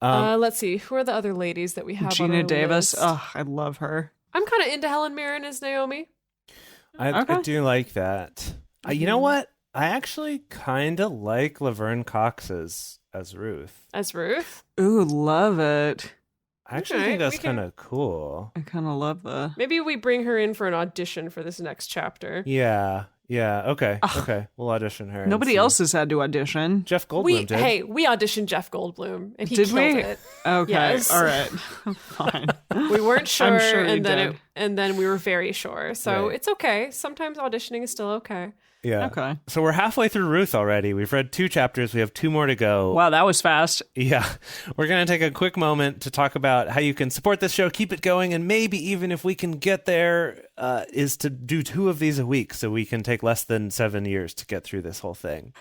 Let's see. Who are the other ladies that we have on Gina our Davis. list? Oh, I love her. I'm kind of into Helen Mirren as Naomi. I Okay. do like that. You know what? I actually kind of like Laverne Cox as Ruth. As Ruth? Ooh, love it. I actually Okay, think that's we can- kind of cool. I kind of love the. Maybe we bring her in for an audition for this next chapter. Yeah. Okay. Okay. We'll audition her. and Nobody see. else has had to audition. Jeff Goldblum We did. we auditioned Jeff Goldblum and he Did killed we? it. Okay. Yes. All right. Fine. We weren't sure, sure he and did. then we were very sure. So Right. it's okay. Sometimes auditioning is still okay. Yeah. Okay. So we're halfway through Ruth already. We've read 2 chapters. We have 2 more to go. Wow, that was fast. Yeah. We're going to take a quick moment to talk about how you can support this show, keep it going, and maybe even if we can get there, is to do 2 of these a week so we can take less than 7 years to get through this whole thing.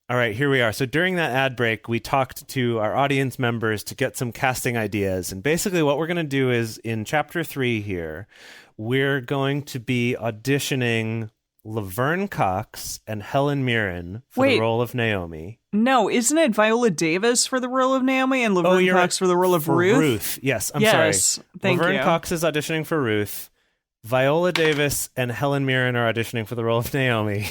All right, here we are. So during that ad break, we talked to our audience members to get some casting ideas. And basically what we're going to do is in chapter 3 here, we're going to be auditioning Laverne Cox and Helen Mirren for the Wait. role of Naomi. No, isn't it Viola Davis for the role of Naomi and Laverne you're Cox right. for the role of Ruth? Yes, I'm Yes, sorry. thank Laverne you. Cox is auditioning for Ruth. Viola Davis and Helen Mirren are auditioning for the role of Naomi.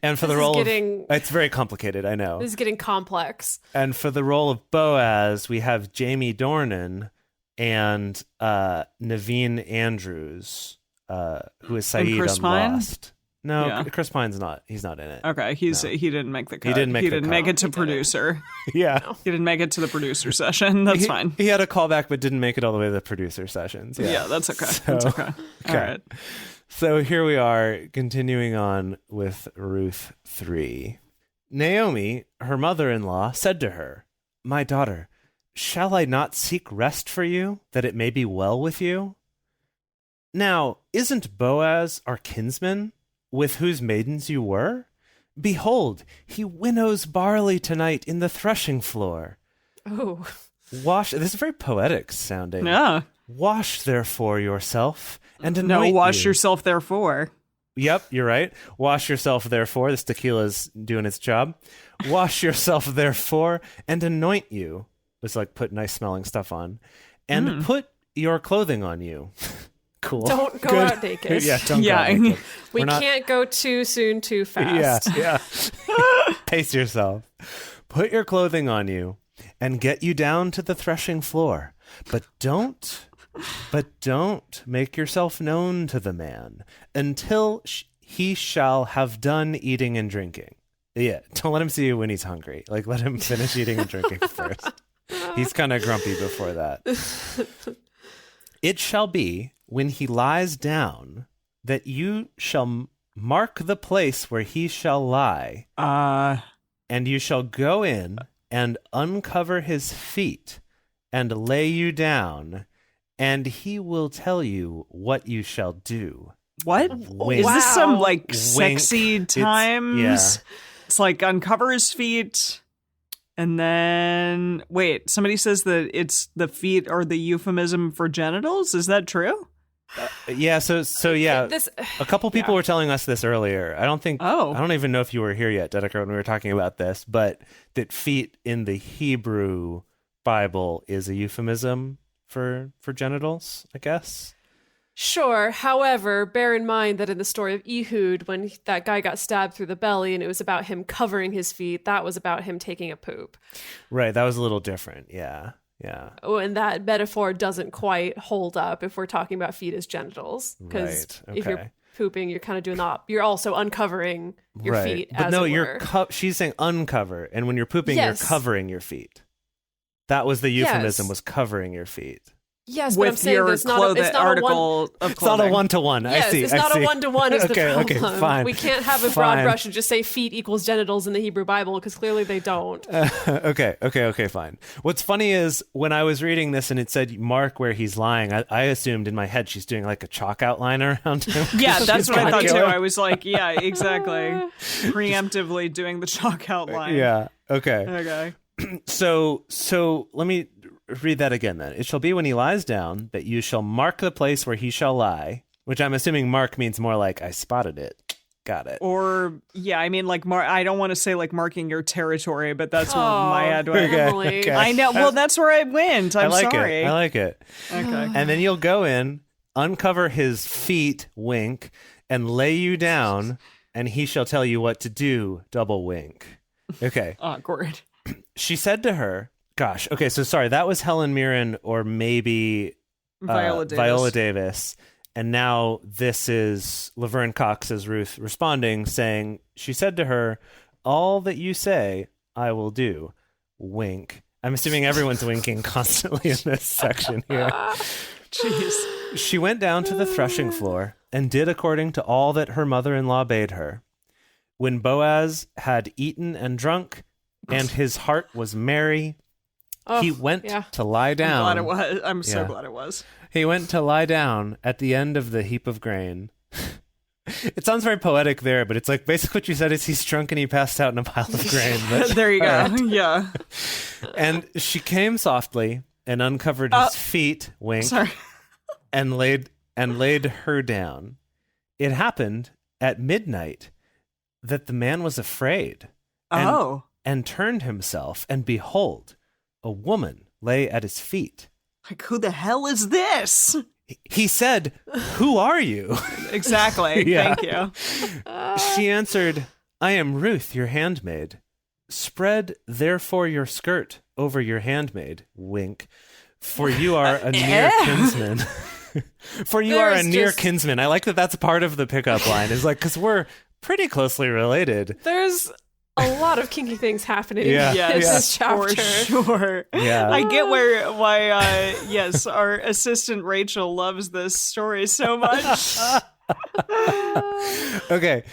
And for the This is role getting- of... It's very complicated, I know. This is getting complex. And for the role of Boaz, we have Jamie Dornan and Naveen Andrews, who is Saeed Chris on Pine? Lost. No, Yeah. Chris Pine's not. He's not in it. Okay, he didn't make the cut. didn't make the didn't cut. make it to He didn't. producer. Yeah. He didn't make it to the producer session. That's fine. He had a callback, but didn't make it all the way to the producer sessions. Yeah, that's okay. So- That's okay. All right. So here we are, continuing on with Ruth 3. Naomi, her mother-in-law, said to her, "My daughter, shall I not seek rest for you, that it may be well with you? Now, isn't Boaz our kinsman, with whose maidens you were? Behold, he winnows barley tonight in the threshing floor. Oh, Wash," this is very poetic sounding. Yeah. "Wash, therefore, yourself, and No, anoint wash you." yourself therefore. Yep, you're right. Wash yourself, therefore. This tequila's doing its job. Wash yourself, therefore, and anoint you. It's like put nice smelling stuff on. And put your clothing on you. Cool. don't go Good. out naked. Yeah, don't go Yeah. naked. We We're not- can't go too soon, too Yeah, fast. yeah. Pace yourself. Put your clothing on you and get you down to the threshing floor. But don't make yourself known to the man until he shall have done eating and drinking. Yeah, don't let him see you when he's hungry. Like, let him finish eating and drinking first. He's kind of grumpy before that. It shall be when he lies down that you shall mark the place where he shall lie, and you shall go in and uncover his feet and lay you down, and he will tell you what you shall do. What? Wink. Is this some Wow. like Wink. sexy It's- times? yeah. It's like uncover his feet. And then wait, somebody says that it's the feet are the euphemism for genitals. Is that true? Yeah, so yeah. This, A couple people were telling us this earlier. I don't even know if you were here yet, Dedeker, when we were talking about this, but that feet in the Hebrew Bible is a euphemism for genitals, I guess. Sure. However, bear in mind that in the story of Ehud, when that guy got stabbed through the belly and it was about him covering his feet, that was about him taking a poop. Right, that was a little different. Yeah. Oh, and that metaphor doesn't quite hold up if we're talking about feet as genitals. Because Right, if you're okay. pooping, you're kind of doing that. You're also uncovering your Right. feet. But as no, it you're were. she's saying uncover, and when you're pooping, Yes. you're covering your feet. That was the euphemism, Yes. was covering your feet. Yes, but I'm With saying your it's not a, it's not article a one. of It's not clothing. a one-to-one. Yes, I see. it's not I a see. one-to-one is the problem. Okay, fine. We can't have a broad Fine. brush and just say feet equals genitals in the Hebrew Bible because clearly they don't. Okay, fine. What's funny is when I was reading this and it said mark where he's lying, I assumed in my head she's doing like a chalk outline around him. Yeah, that's what I gonna thought too. kill him. I was like, yeah, exactly. Preemptively doing the chalk outline. Yeah. Okay. Okay. So let me read that again then. It shall be when he lies down that you shall mark the place where he shall lie, which I'm assuming mark means more like I spotted it. Got it. Or, yeah, I mean, like, I don't want to say, like, marking your territory, but that's where my head went. Emily. I know. Well, that's where I went. I'm sorry. I like it. Okay. And then you'll go in, uncover his feet, wink, and lay you down, and he shall tell you what to do, double wink. Okay. Awkward. She said to her, gosh, okay, so sorry, that was Helen Mirren or maybe Viola Davis. And now this is Laverne Cox as Ruth responding, saying, she said to her, all that you say, I will do. Wink. I'm assuming everyone's winking constantly in this section here. Jeez. She went down to the threshing floor and did according to all that her mother-in-law bade her. When Boaz had eaten and drunk, and his heart was merry, he went to lie down. I'm so glad it was. He went to lie down at the end of the heap of grain. It sounds very poetic there, but it's like basically what you said is he's drunk and he passed out in a pile of grain. But, there you go. Right. Yeah. And she came softly and uncovered his feet, wink, sorry. and laid her down. It happened at midnight that the man was afraid. And turned himself, and behold, a woman lay at his feet. Like, who the hell is this? He said, who are you? Exactly. Yeah. Thank you. She answered, I am Ruth, your handmaid. Spread therefore your skirt over your handmaid, wink, for you are a near kinsman. For you are a near kinsman. I like that that's part of the pickup line. Is like, because we're pretty closely related. There's a lot of kinky things happening in yes, this chapter. For sure. Yeah. I get why yes, our assistant Rachel loves this story so much. Okay.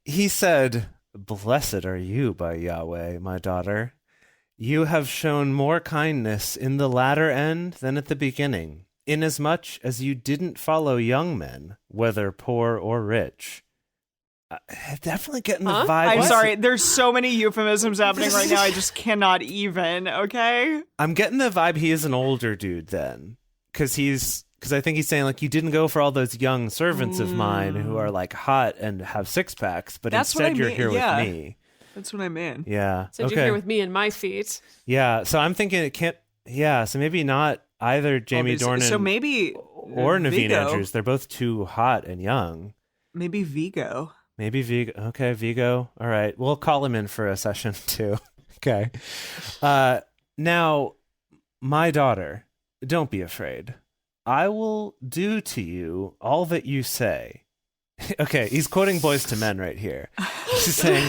He said, blessed are you by Yahweh, my daughter. You have shown more kindness in the latter end than at the beginning, inasmuch as you didn't follow young men, whether poor or rich. Definitely getting the vibe. I'm sorry. There's so many euphemisms happening right now. I just cannot even. Okay. I'm getting the vibe he is an older dude then, because I think he's saying like you didn't go for all those young servants of mine who are like hot and have six packs, but instead you're here with me. That's what I mean. Yeah. So you're here with me and my feet. Yeah. So I'm thinking it can't. Yeah. So maybe not either Jamie Dornan. So maybe or Naveen Vigo. Andrews. They're both too hot and young. Maybe Vigo. Maybe Vigo. Okay, Vigo. All right. We'll call him in for a session too. Okay. Now, my daughter, don't be afraid. I will do to you all that you say. Okay, he's quoting Boys to Men right here. He's saying,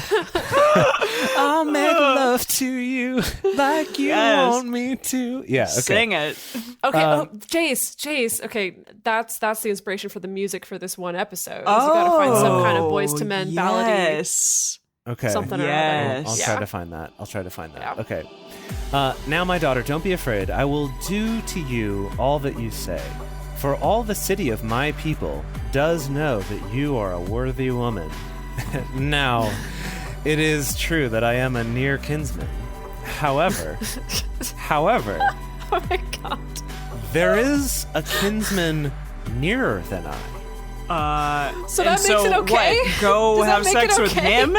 I'll make love to you like you want me to. Yeah, okay. Sing it. Okay, Jace. Okay, that's the inspiration for the music for this one episode. You gotta find some kind of Boys to Men ballad. Yes. Okay. Something or Yes. other. I'll try to find that. Yeah. Okay. Now, my daughter, don't be afraid. I will do to you all that you say. For all the city of my people does know that you are a worthy woman. Now, it is true that I am a near kinsman. However, Oh my god. there is a kinsman nearer than I. So that makes it okay? What? Go Does that have make sex it with okay? him?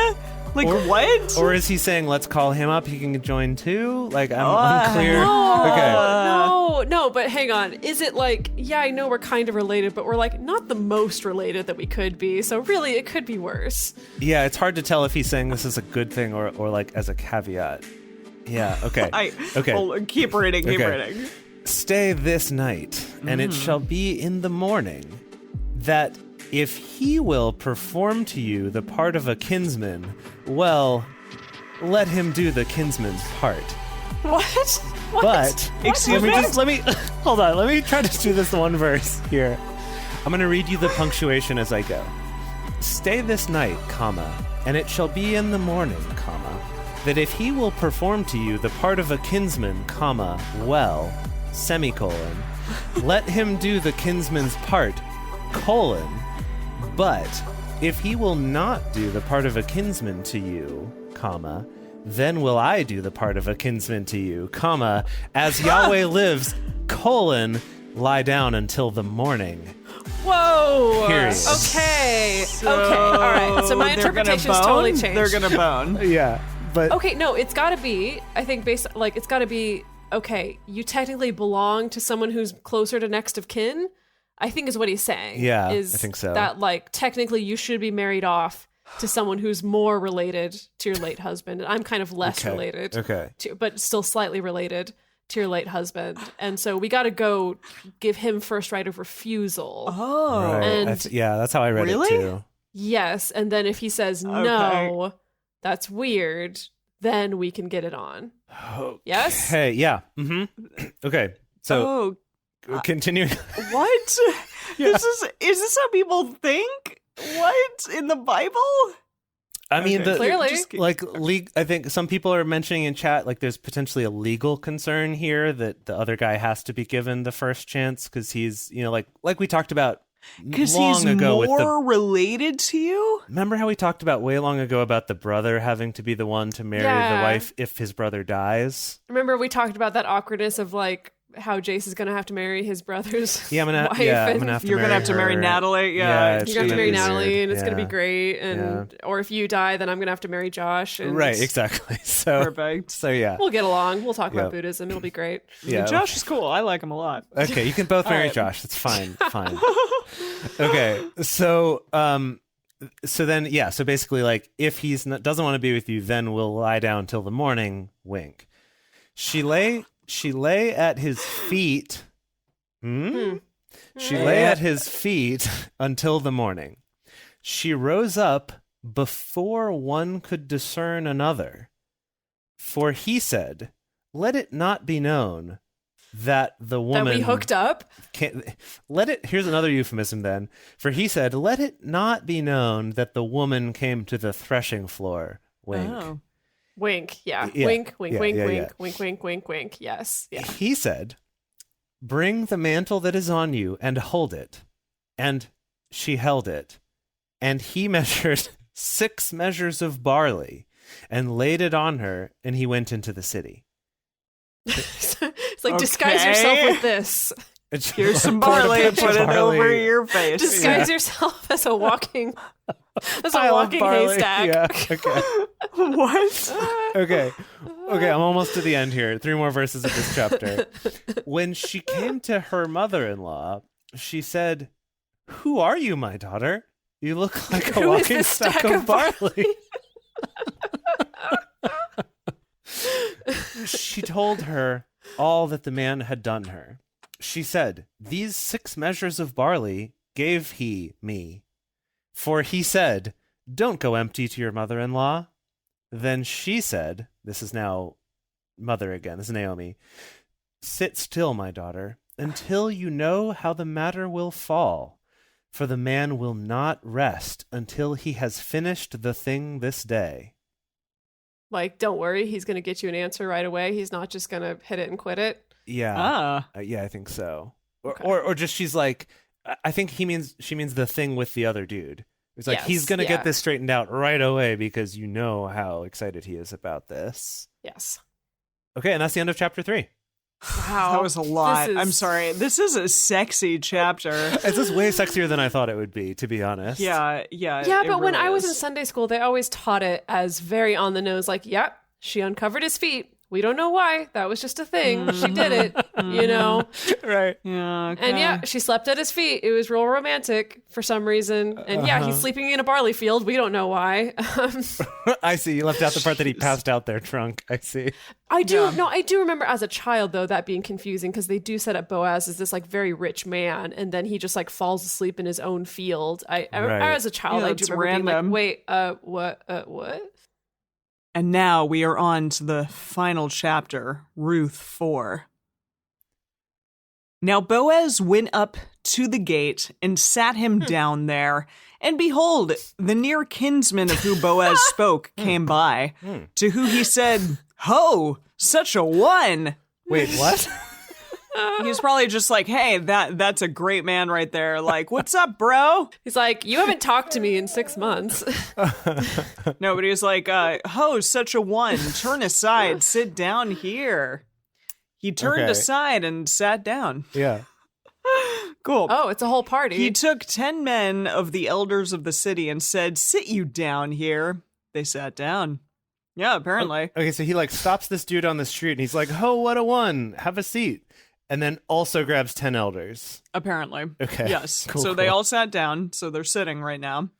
Like, what? Or is he saying, let's call him up, he can join too? Like, I'm unclear. No, but hang on. Is it like, yeah, I know we're kind of related, but we're like not the most related that we could be. So really, it could be worse. Yeah, it's hard to tell if he's saying this is a good thing or like as a caveat. Yeah, okay. Okay. Well, keep reading. Stay this night, and it shall be in the morning that if he will perform to you the part of a kinsman, well, let him do the kinsman's part. What? But Excuse me? let me hold on. Let me try to do this one verse here. I'm going to read you the punctuation as I go. Stay this night, comma, and it shall be in the morning, comma, that if he will perform to you the part of a kinsman, comma, well, semicolon, let him do the kinsman's part, colon, but if he will not do the part of a kinsman to you, comma, then will I do the part of a kinsman to you, comma, as Yahweh lives, lie down until the morning. Whoa. Period. Okay. All right. So my interpretation's totally changed. They're gonna bone. Yeah, but Okay, no, it's got to be, I think, it's got to be, okay, you technically belong to someone who's closer to next of kin, I think is what he's saying. Yeah, is I think so. That, like, technically you should be married off to someone who's more related to your late husband. And I'm kind of less related. Okay. But still slightly related to your late husband. And so we got to go give him first right of refusal. Oh. Right. And that's how I read Really? it too. yes, and then if he says no, that's weird, then we can get it on. Yes? Hey, yeah. Mm-hmm. Okay. So continuing. What? Is this how people think? What? In the Bible? I mean, Clearly. I think some people are mentioning in chat, like, there's potentially a legal concern here that the other guy has to be given the first chance because he's, like we talked about Because long he's ago with more related to you? Remember how we talked about way long ago about the brother having to be the one to marry the wife if his brother dies? Remember we talked about that awkwardness of, like, how Jace is going to have to marry his brother's wife. I'm gonna have to You're going to have to marry her. Natalie. You're Yeah. going to have to marry Natalie, and it's going to be Yeah. great. And or if you die, then I'm going to have to marry Josh. And Right, exactly. So Perfect. So yeah. we'll get along. We'll talk Yeah. about Buddhism. It'll be great. Yeah. Josh is cool. I like him a lot. Okay, you can both marry right. Josh. It's fine. Fine. Okay. So so basically, like, if he's doesn't want to be with you, then we'll lie down till the morning. Wink. She lay at his feet. She lay at his feet until the morning. She rose up before one could discern another. For he said, "Let it not be known that the woman That we hooked up? Here's another euphemism then. For he said, "Let it not be known that the woman came to the threshing floor." Wink. Oh. Wink. Yeah. Yeah. Wink, wink, Yeah, wink, yeah, wink, yeah. wink, wink, wink, wink. Yes. Yeah. He said, "Bring the mantle that is on you and hold it." And she held it. And he measured 6 measures of barley and laid it on her, and he went into the city. It's like, disguise yourself with this. Here's some barley. Put it over your face. Disguise yourself as a walking Pile of barley. haystack. Yeah. Okay. What? Okay, I'm almost to the end here. 3 more verses of this chapter. When she came to her mother-in-law, she said, "Who are you, my daughter? You look like a Who is walking this stack of barley." She told her all that the man had done her. She said, "These 6 measures of barley gave he me. For he said, 'Don't go empty to your mother-in-law.' Then she said," this is now mother again, this is Naomi, "Sit still, my daughter, until you know how the matter will fall. For the man will not rest until he has finished the thing this day." Like, don't worry, he's going to get you an answer right away. He's not just going to hit it and quit it. Yeah. Yeah, I think so. Okay. Or just she's like, I think she means the thing with the other dude. It's like, Yes, he's going to yeah. get this straightened out right away because you know how excited he is about this. Yes. Okay, and that's the end of chapter 3. Wow. That was a lot. This is- I'm sorry. This is a sexy chapter. It's just way sexier than I thought it would be, to be honest. Yeah. Yeah, it but when really I was in is. Sunday school, they always taught it as very on the nose, like, yep, she uncovered his feet. We don't know why. That was just a thing. She did it, you know? Right. Yeah. Okay. And yeah, she slept at his feet. It was real romantic for some reason. And yeah, he's sleeping in a barley field. We don't know why. I see. You left out the part that he passed out there drunk. I see. I do remember as a child, though, that being confusing because they do set up Boaz as this like very rich man. And then he just like falls asleep in his own field. Right. As a child, Yeah, I do it's remember random. being like, wait, what? And now we are on to the final chapter, Ruth 4. Now Boaz went up to the gate and sat him down there. And behold, the near kinsman of who Boaz spoke came by, to who he said, "Ho, such a one!" Wait, what? He's probably just like, hey, that's a great man right there. Like, what's up, bro? He's like, you haven't talked to me in 6 months. No, but he was like, ho, such a one. Turn aside. Sit down here. He turned aside and sat down. Yeah. Cool. Oh, it's a whole party. He took 10 men of the elders of the city and said, sit you down here. They sat down. Yeah, apparently. Okay, so he like stops this dude on the street and he's like, "Ho, what a one. Have a seat." And then also grabs 10 elders. Apparently. Okay. Yes. Cool, so they all sat down. So they're sitting right now.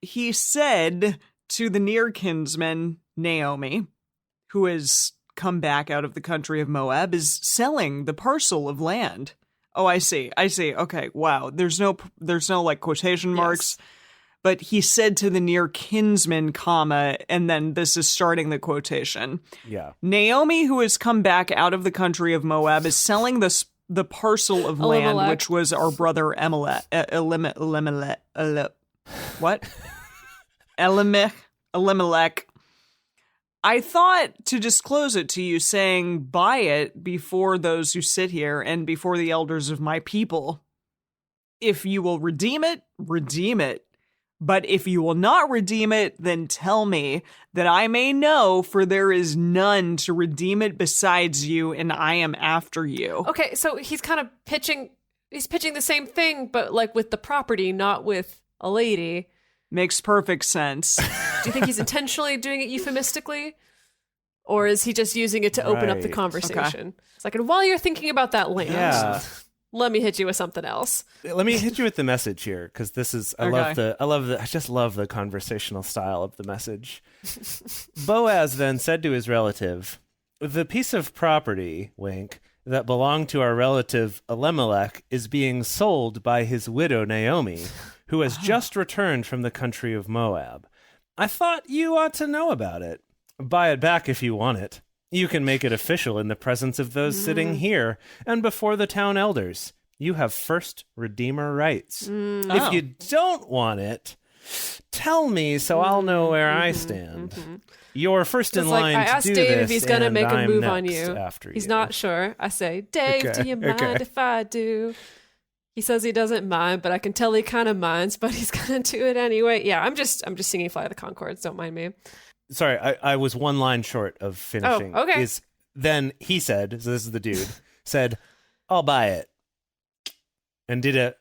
He said to the near kinsman, Naomi, who has come back out of the country of Moab, is selling the parcel of land. Oh, I see. Okay. Wow. There's no like quotation marks. Yes. But he said to the near kinsman, comma, and then this is starting the quotation. Yeah. Naomi, who has come back out of the country of Moab, is selling the parcel of land, Elimelech. which was our brother Elimelech. I thought to disclose it to you, saying, buy it before those who sit here and before the elders of my people. If you will redeem it, redeem it. But if you will not redeem it, then tell me, that I may know, for there is none to redeem it besides you, and I am after you. Okay, so he's kind of pitching the same thing, but like with the property, not with a lady. Makes perfect sense. Do you think he's intentionally doing it euphemistically? Or is he just using it to open up the Right. conversation? It's like, and while you're thinking about that land, Yeah. let me hit you with something else. Let me hit you with the message here, because this is I just love the conversational style of the message. Boaz then said to his relative, "The piece of property, wink, that belonged to our relative Elimelech is being sold by his widow Naomi, who has just returned from the country of Moab. I thought you ought to know about it. Buy it back if you want it. You can make it official in the presence of those sitting here and before the town elders. You have first redeemer rights. If you don't want it, tell me so I'll know where I stand. You're first in It's like, line I to asked do Dave this, if he's going to and make a I'm move on next you. after He's you." not sure. I say, Dave, Okay, do you mind okay. if I do? He says he doesn't mind, but I can tell he kind of minds, but he's going to do it anyway. Yeah, I'm just singing Fly the Conchords. Don't mind me. Sorry, I was one line short of finishing. Oh, okay. Then he said, so this is the dude, said, "I'll buy it." And did a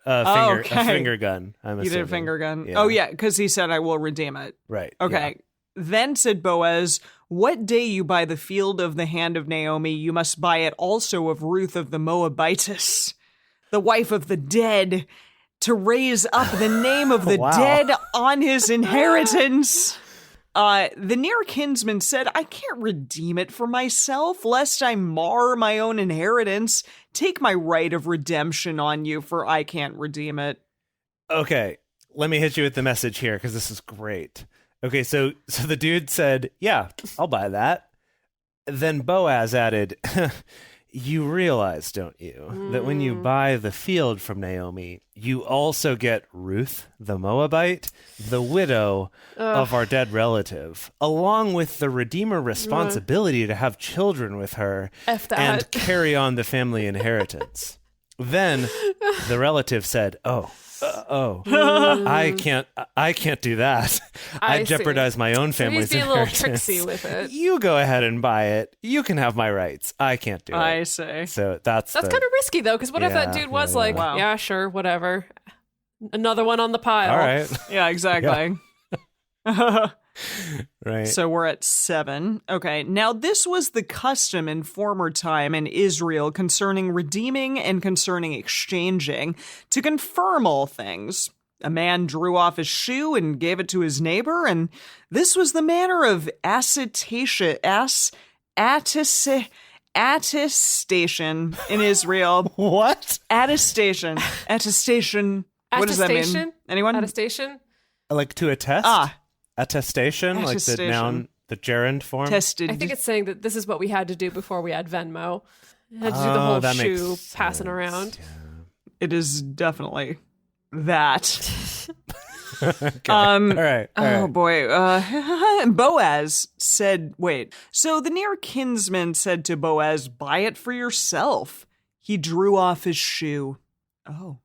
finger gun. I'm You did a assuming. finger gun. Yeah. Oh, yeah, because he said, I will redeem it. Right. Okay. Then said Boaz, what day you buy the field of the hand of Naomi, you must buy it also of Ruth of the Moabitess, the wife of the dead, to raise up the name of the Wow. dead on his inheritance. The near kinsman said, I can't redeem it for myself, lest I mar my own inheritance. Take my right of redemption on you, for I can't redeem it. Okay, let me hit you with the message here, because this is great. Okay, so the dude said, "Yeah, I'll buy that." Then Boaz added, "You realize, don't you, that when you buy the field from Naomi, you also get Ruth, the Moabite, the widow of our dead relative, along with the Redeemer responsibility to have children with her F that. and carry on the family inheritance." Then the relative said, I can't do that. I I see. jeopardize my own So family's he's being a little inheritance. tricksy with it. You go ahead and buy it. You can have my rights. I can't do I it. say. So that's That's kind of risky, though, because what if that Yeah, dude was yeah, like, yeah. yeah, sure, whatever. Another one on the pile. all right. Yeah, exactly. Right. So we're at 7. Okay. Now, this was the custom in former time in Israel concerning redeeming and concerning exchanging. To confirm all things, a man drew off his shoe and gave it to his neighbor, and this was the manner of attestation in Israel. What? Attestation. What does that mean? Attestation? Anyone? Attestation? Like to attest? Attestation? Like the Attestation. noun, the gerund form? Tested. I think it's saying that this is what we had to do before we had Venmo. We had to do the whole that makes shoe passing sense. around. It is definitely that. Okay. All right. All Oh right. boy. Boaz said, wait. So the near kinsman said to Boaz, buy it for yourself. He drew off his shoe. Oh.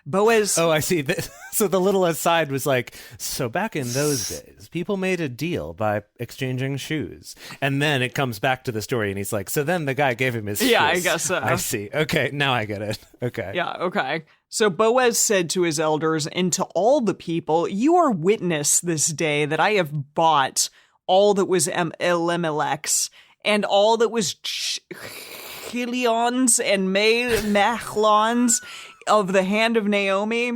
Boaz. Oh, I see. So the little aside was like, so back in those days, people made a deal by exchanging shoes. And then it comes back to the story and he's like, so then the guy gave him his shoes. Yeah, I guess so. I see. Okay, now I get it. Okay. Yeah, okay. So Boaz said to his elders and to all the people, you are witness this day that I have bought all that was Elimelech's and all that was Chilion's and Machlon's of the hand of Naomi.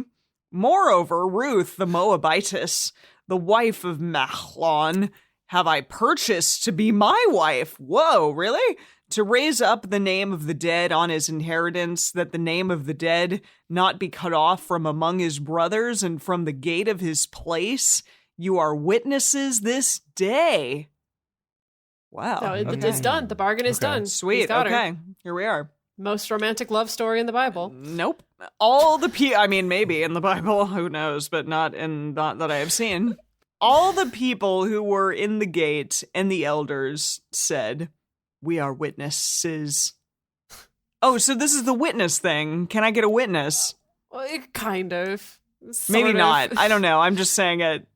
Moreover, Ruth, the Moabitess, the wife of Machlon, have I purchased to be my wife. Whoa, really? To raise up the name of the dead on his inheritance, that the name of the dead not be cut off from among his brothers and from the gate of his place. You are witnesses this day. Wow. No, it's done. The bargain is done. Sweet. He's got Okay. her. Here we are. Most romantic love story in the Bible. Nope. All the I mean, maybe in the Bible, who knows, but not that I have seen. All the people who were in the gate and the elders said, we are witnesses. Oh, so this is the witness thing. Can I get a witness? Well, kind of. Maybe Sort of. not. I don't know. I'm just saying it.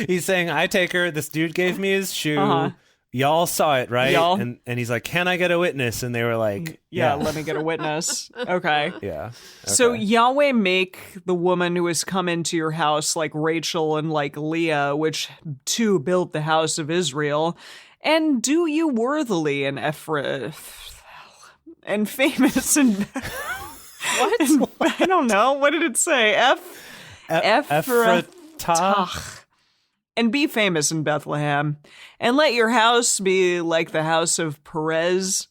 He's saying, I take her. This dude gave me his shoe. Uh-huh. Y'all saw it, right? Y'all? And he's like, can I get a witness? And they were like, Yeah, let me get a witness. Okay. Yeah. So Okay. Yahweh make the woman who has come into your house like Rachel and like Leah, which two built the house of Israel, and do you worthily and and famous and What? I don't know. What did it say? Ephratah? And be famous in Bethlehem, and let your house be like the house of Perez,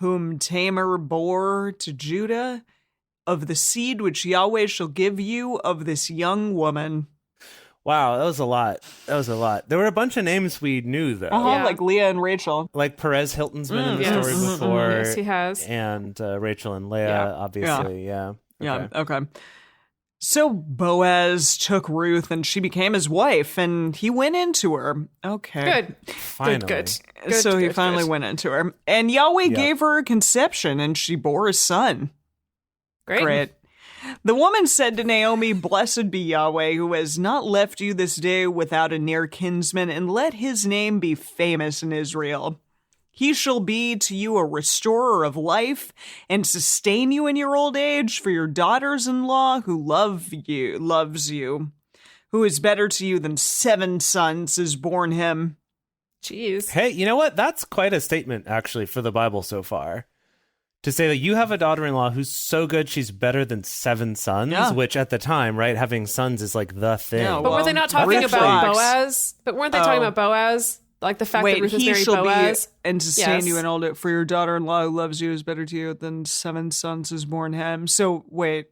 whom Tamar bore to Judah, of the seed which Yahweh shall give you of this young woman. Wow, that was a lot. There were a bunch of names we knew, though. Yeah. Like Leah and Rachel. Like Perez Hilton's been in the Yes. story before. Yes, he has. And Rachel and Leah, Yeah. obviously. Yeah. Yeah, okay. So Boaz took Ruth and she became his wife and he went into her. Okay. Good. Finally. Good. So he good, finally good. went into her. And Yahweh gave her a conception and she bore a son. Great. The woman said to Naomi, blessed be Yahweh, who has not left you this day without a near kinsman, and let his name be famous in Israel. He shall be to you a restorer of life, and sustain you in your old age for your daughters-in-law who loves you, who is better to you than 7 sons is born him. Jeez. Hey, you know what? That's quite a statement, actually, for the Bible so far. To say that you have a daughter-in-law who's so good she's better than 7 sons, which at the time, right, having sons is like the thing. Yeah, But were they not talking red about flags. Boaz? But weren't they talking about Boaz? Like the fact that Ruth is he married shall Boaz? be and sustain Yes. you in old age, for your daughter-in-law who loves you is better to you than 7 sons is born him. So wait.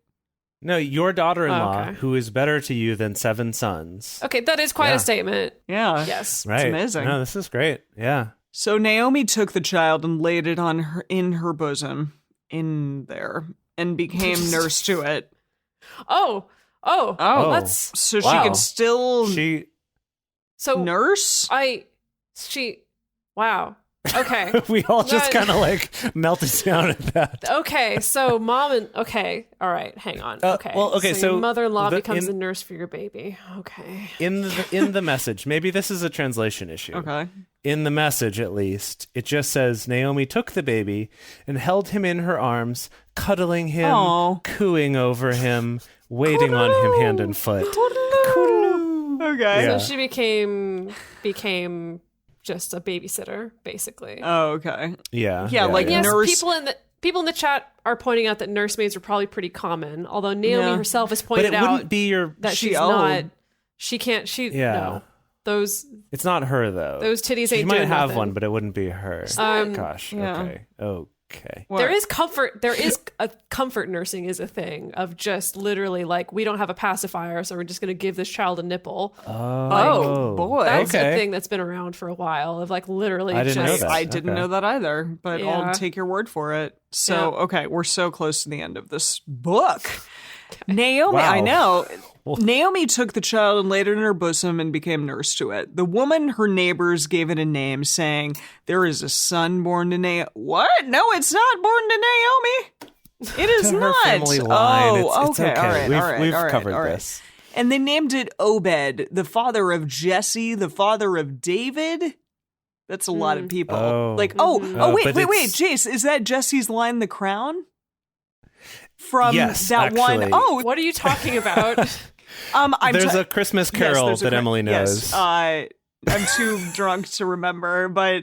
No, your daughter-in-law Oh, okay. who is better to you than 7 sons. Okay, that is quite Yeah. a statement. Yeah. Yes. Right. amazing. No, this is great. Yeah. So Naomi took the child and laid it on her in her bosom, in there, and became nurse to it. Oh, Oh. that's So Wow. she could still so nurse? wow. Okay. we all just That- kind of like melted down at that. Okay, so mom and all right, hang on. Okay. well, okay, so your mother-in-law the- becomes in- the nurse for your baby. Okay. In the message, maybe this is a translation issue. Okay. In the message, at least, it just says Naomi took the baby and held him in her arms, cuddling him, Aw. cooing over him, waiting on him hand and foot. Okay. Yeah. So she became just a babysitter, basically. Oh, okay. Yeah. Yeah, like Yes, nurse- people in the chat are pointing out that nursemaids are probably pretty common. Although Naomi Yeah. herself has But pointed it out wouldn't be your. that She she's old. not. She can't. Yeah. No. Those It's not her though. those titties She ain't might doing have nothing. one, but it wouldn't be her. Gosh. Yeah. Okay. Okay. What? There is comfort. There is a comfort nursing is a thing of just literally like we don't have a pacifier, so we're just going to give this child a nipple. Oh, boy. That's okay. a thing that's been around for a while. Of like literally, I didn't know just that. I didn't Okay. know that either, but Yeah. I'll take your word for it. So, okay, we're so close to the end of this book. Naomi, Wow. I know. Naomi took the child and laid it in her bosom and became nurse to it. The woman, her neighbors, gave it a name, saying, "There is a son born to Naomi." What? No, it's not born to Naomi. It is To her not. family line. Oh, It's okay. okay. All right. We've all right, covered all right. this. And they named it Obed, the father of Jesse, the father of David. That's a lot of people. Oh. Wait, but wait, it's- Jace, is that Jesse's line, "The Crown"? From Yes, that one? actually. Oh, What are you talking about? There's a Christmas Carol there's a that Emily knows. Yes, I'm too drunk to remember, but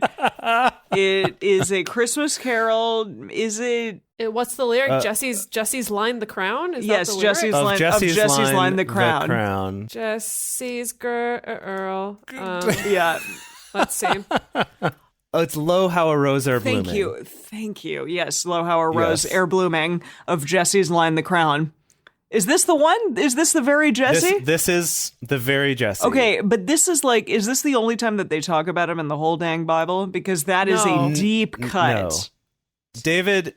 it is a Christmas Carol. Is it? What's the lyric? Jesse's line, the crown? Is Yes, that the lyric? Jesse's Of line. Jesse's, of Jesse's line, the crown. The crown. Jesse's girl. Yeah. Let's see. Oh, it's Lo How a Rose Are Blooming. Thank you. Yes, Lo How a Rose, Yes. Air Blooming of Jesse's line, the crown. Is this the one? Is this the very Jesse? This is the very Jesse. Okay, but this is like, is this the only time that they talk about him in the whole dang Bible? Because that is No. a deep cut. No. David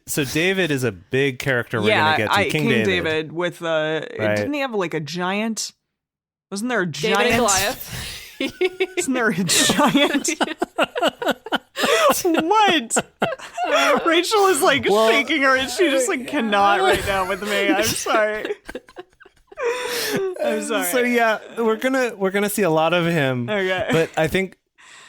is a big character we're Yeah, going to get to. King David with didn't he have like a giant? Wasn't there a giant? David and Goliath. Isn't there a giant? What? Rachel is like shaking her and she just like cannot right now with me. I'm sorry. I'm sorry. So yeah, we're gonna see a lot of him. Okay. But I think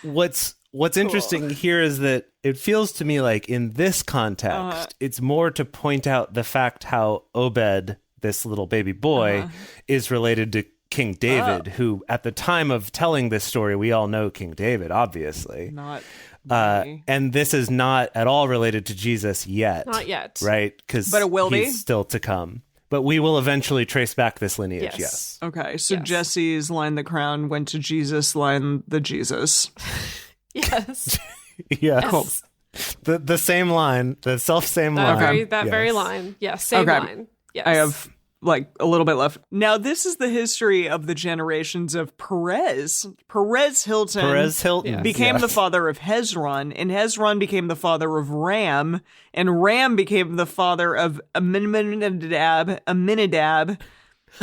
what's interesting here is that it feels to me like in this context, it's more to point out the fact how Obed, this little baby boy, is related to King David, who at the time of telling this story, we all know King David, obviously. Not and this is not at all related to Jesus yet. Not yet. Right? But it will be? he's still to come. But we will eventually trace back this lineage, yes. Okay, so Yes. Jesse's line the crown went to Jesus line the Jesus. Yes. Yeah. Cool. The same line, the self-same That line. very Yes. line. Yes, same Okay. line. Yes. I have like a little bit left. Now, this is the history of the generations of Perez. Perez Hilton. Perez Hilton Became yes. the father of Hezron, and Hezron became the father of Ram, and Ram became the father of Aminadab. a mini dab.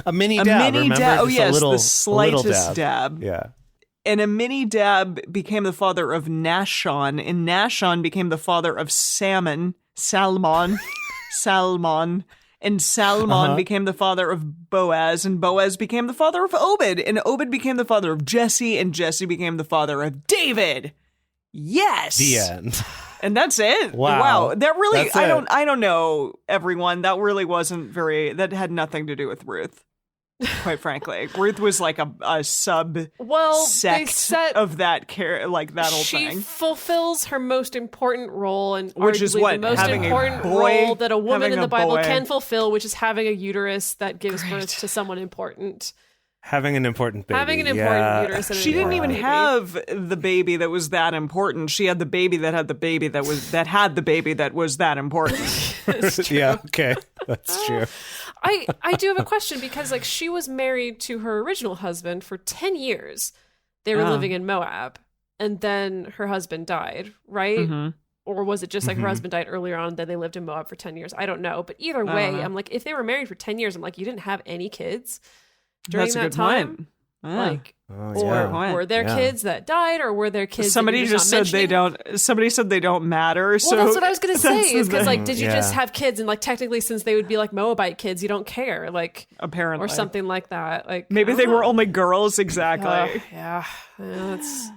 A mini dab. Oh, Just yes, a little, the a little slightest dab. Yeah. And Aminadab became the father of Nashon, and Nashon became the father of Salmon, and Salmon became the father of Boaz, and Boaz became the father of Obed, and Obed became the father of Jesse, and Jesse became the father of David. Yes. The end. And that's it. Wow. That really, That's it. I don't know, everyone. That really wasn't that had nothing to do with Ruth. Quite frankly, Ruth was like a sub they sect set of that like that whole she thing. fulfills her most important role, and Which is arguably what? the most Having a important boy? role that a woman Having in a the Bible boy. can fulfill, which is having a uterus that gives Great. birth to someone important. Having an important baby. Having an important yeah. uterus. And She didn't even baby. have the baby that was that important. She had the baby that had the baby that had the baby that was that important. Yeah, okay. That's true. I do have a question because like she was married to her original husband for 10 years. They were living in Moab, and then her husband died, right? Mhm. Or was it just like her husband died earlier on, then they lived in Moab for 10 years? I don't know. But either way, I'm like, if they were married for 10 years, I'm like, you didn't have any kids during That's a that good time? point. Yeah. Like, Oh, or yeah. were there Yeah. kids that died, or were there kids? Somebody that you're just not said they mentioning? don't. Somebody said they don't matter. Well, So that's what I was gonna that's say. the Is because thing. like, did you Yeah. just have kids, and like technically, since they would be like Moabite kids, you don't care, like, apparently or something like that. Like Maybe I they don't were know. only girls. Exactly. Yeah, that's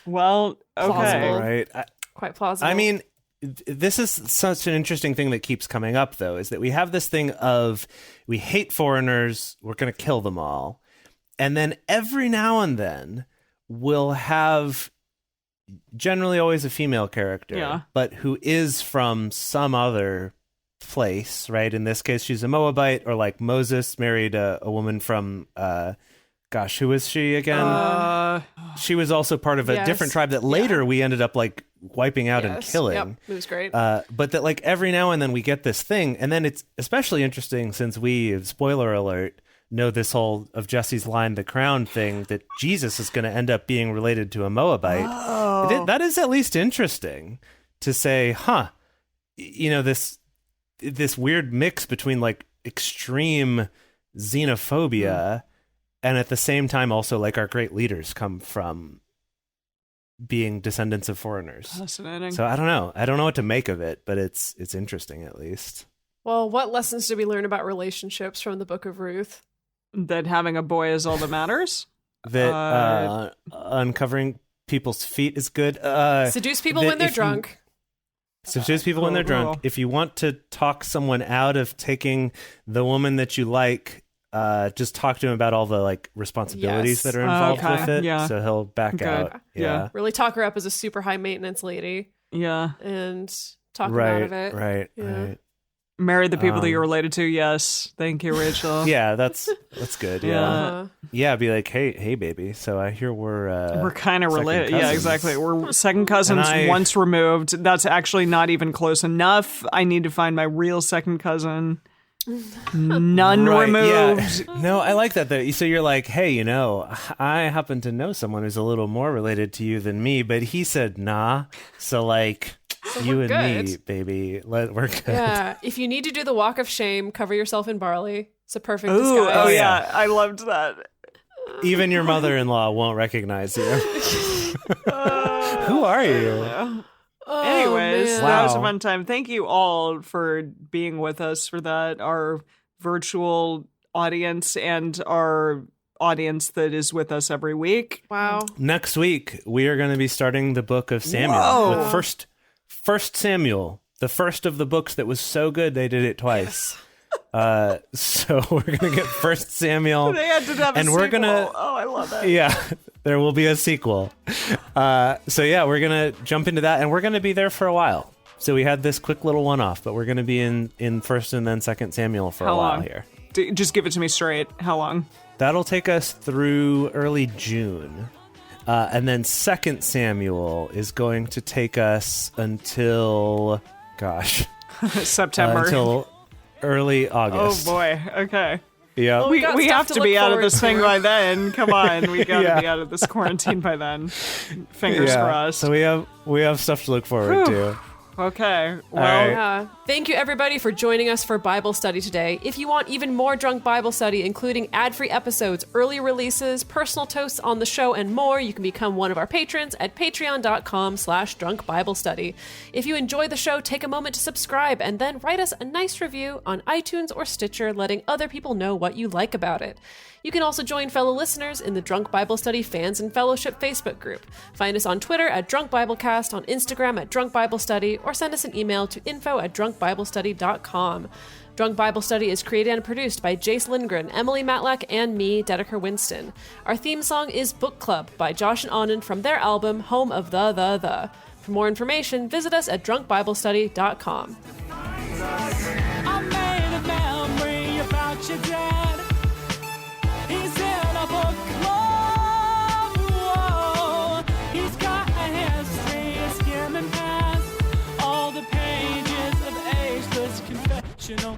Well, okay. Plausible. Right. quite plausible. I mean, this is such an interesting thing that keeps coming up, though, is that we have this thing of we hate foreigners, we're going to kill them all. And then every now and then we'll have generally always a female character, Yeah. but who is from some other place, right? In this case, she's a Moabite, or like Moses married a woman from, who was she again? She was also part of a Yes. different tribe that later we ended up like wiping out and Yes. killing. Yep, it was great. But that like every now and then we get this thing, and then it's especially interesting since we, spoiler alert, know this whole of Jesse's line, the crown thing, that Jesus is going to end up being related to a Moabite. That is at least interesting to say, this weird mix between like extreme xenophobia, and at the same time also like our great leaders come from being descendants of foreigners. Fascinating. So I don't know what to make of it, but it's interesting at least. Well, what lessons did we learn about relationships from the Book of Ruth? That having a boy is all that matters. That uncovering people's feet is good. Seduce people when they're drunk. Seduce people when they're drunk. If you want to talk someone out of taking the woman that you like, just talk to him about all the like responsibilities that are involved with it. Yeah. So he'll back out. Yeah. Really talk her up as a super high maintenance lady. Yeah. And talk her out of it. Right. Marry the people that you're related to. Yes. Thank you, Rachel. Yeah, that's good. Yeah. Yeah, be like, hey, baby. So I hear we're kind of related. Yeah, exactly. We're second cousins once removed. That's actually not even close enough. I need to find my real second cousin. None removed. Yeah. No, I like that though. So you're like, hey, I happen to know someone who's a little more related to you than me, but he said nah. So like. So you and good. Me, baby. We're good. Yeah. If you need to do the walk of shame, cover yourself in barley. It's a perfect disguise. Oh, yeah. I loved that. Even your mother-in-law won't recognize you. Who are you? Anyways, that was a fun time. Thank you all for being with us for that. Our virtual audience and our audience that is with us every week. Wow. Next week, we are going to be starting the book of Samuel. With First Samuel, the first of the books that was so good they did it twice. So we're gonna get First Samuel. They had to have and a we're sequel. Gonna, I love that. Yeah, there will be a sequel. So yeah, we're gonna jump into that, and we're gonna be there for a while. So we had this quick little one-off, but we're gonna be in First and then Second Samuel for a while here. Just give it to me straight. How long? That'll take us through early June. And then Second Samuel is going to take us until, September. Until early August. Oh, boy. Okay. Yeah. Well, we have to be out of this thing by then. Come on. We got to be out of this quarantine by then. Fingers crossed. So we have stuff to look forward to. Okay. Well, yeah. Thank you, everybody, for joining us for Bible study today. If you want even more Drunk Bible Study, including ad-free episodes, early releases, personal toasts on the show, and more, you can become one of our patrons at patreon.com/drunkbiblestudy. If you enjoy the show, take a moment to subscribe and then write us a nice review on iTunes or Stitcher, letting other people know what you like about it. You can also join fellow listeners in the Drunk Bible Study Fans and Fellowship Facebook group. Find us on Twitter at Drunk Biblecast, on Instagram at Drunk Bible Study, or send us an email to info@drunkbiblestudy.com. Drunk Bible Study is created and produced by Jace Lindgren, Emily Matlack, and me, Dedeker Winston. Our theme song is Book Club by Josh and Anand from their album Home of the. For more information, visit us at drunkbiblestudy.com. I made a memory about your dad. He's in a book club. Whoa. He's got a history of skimming past all the pages of ageless confessional.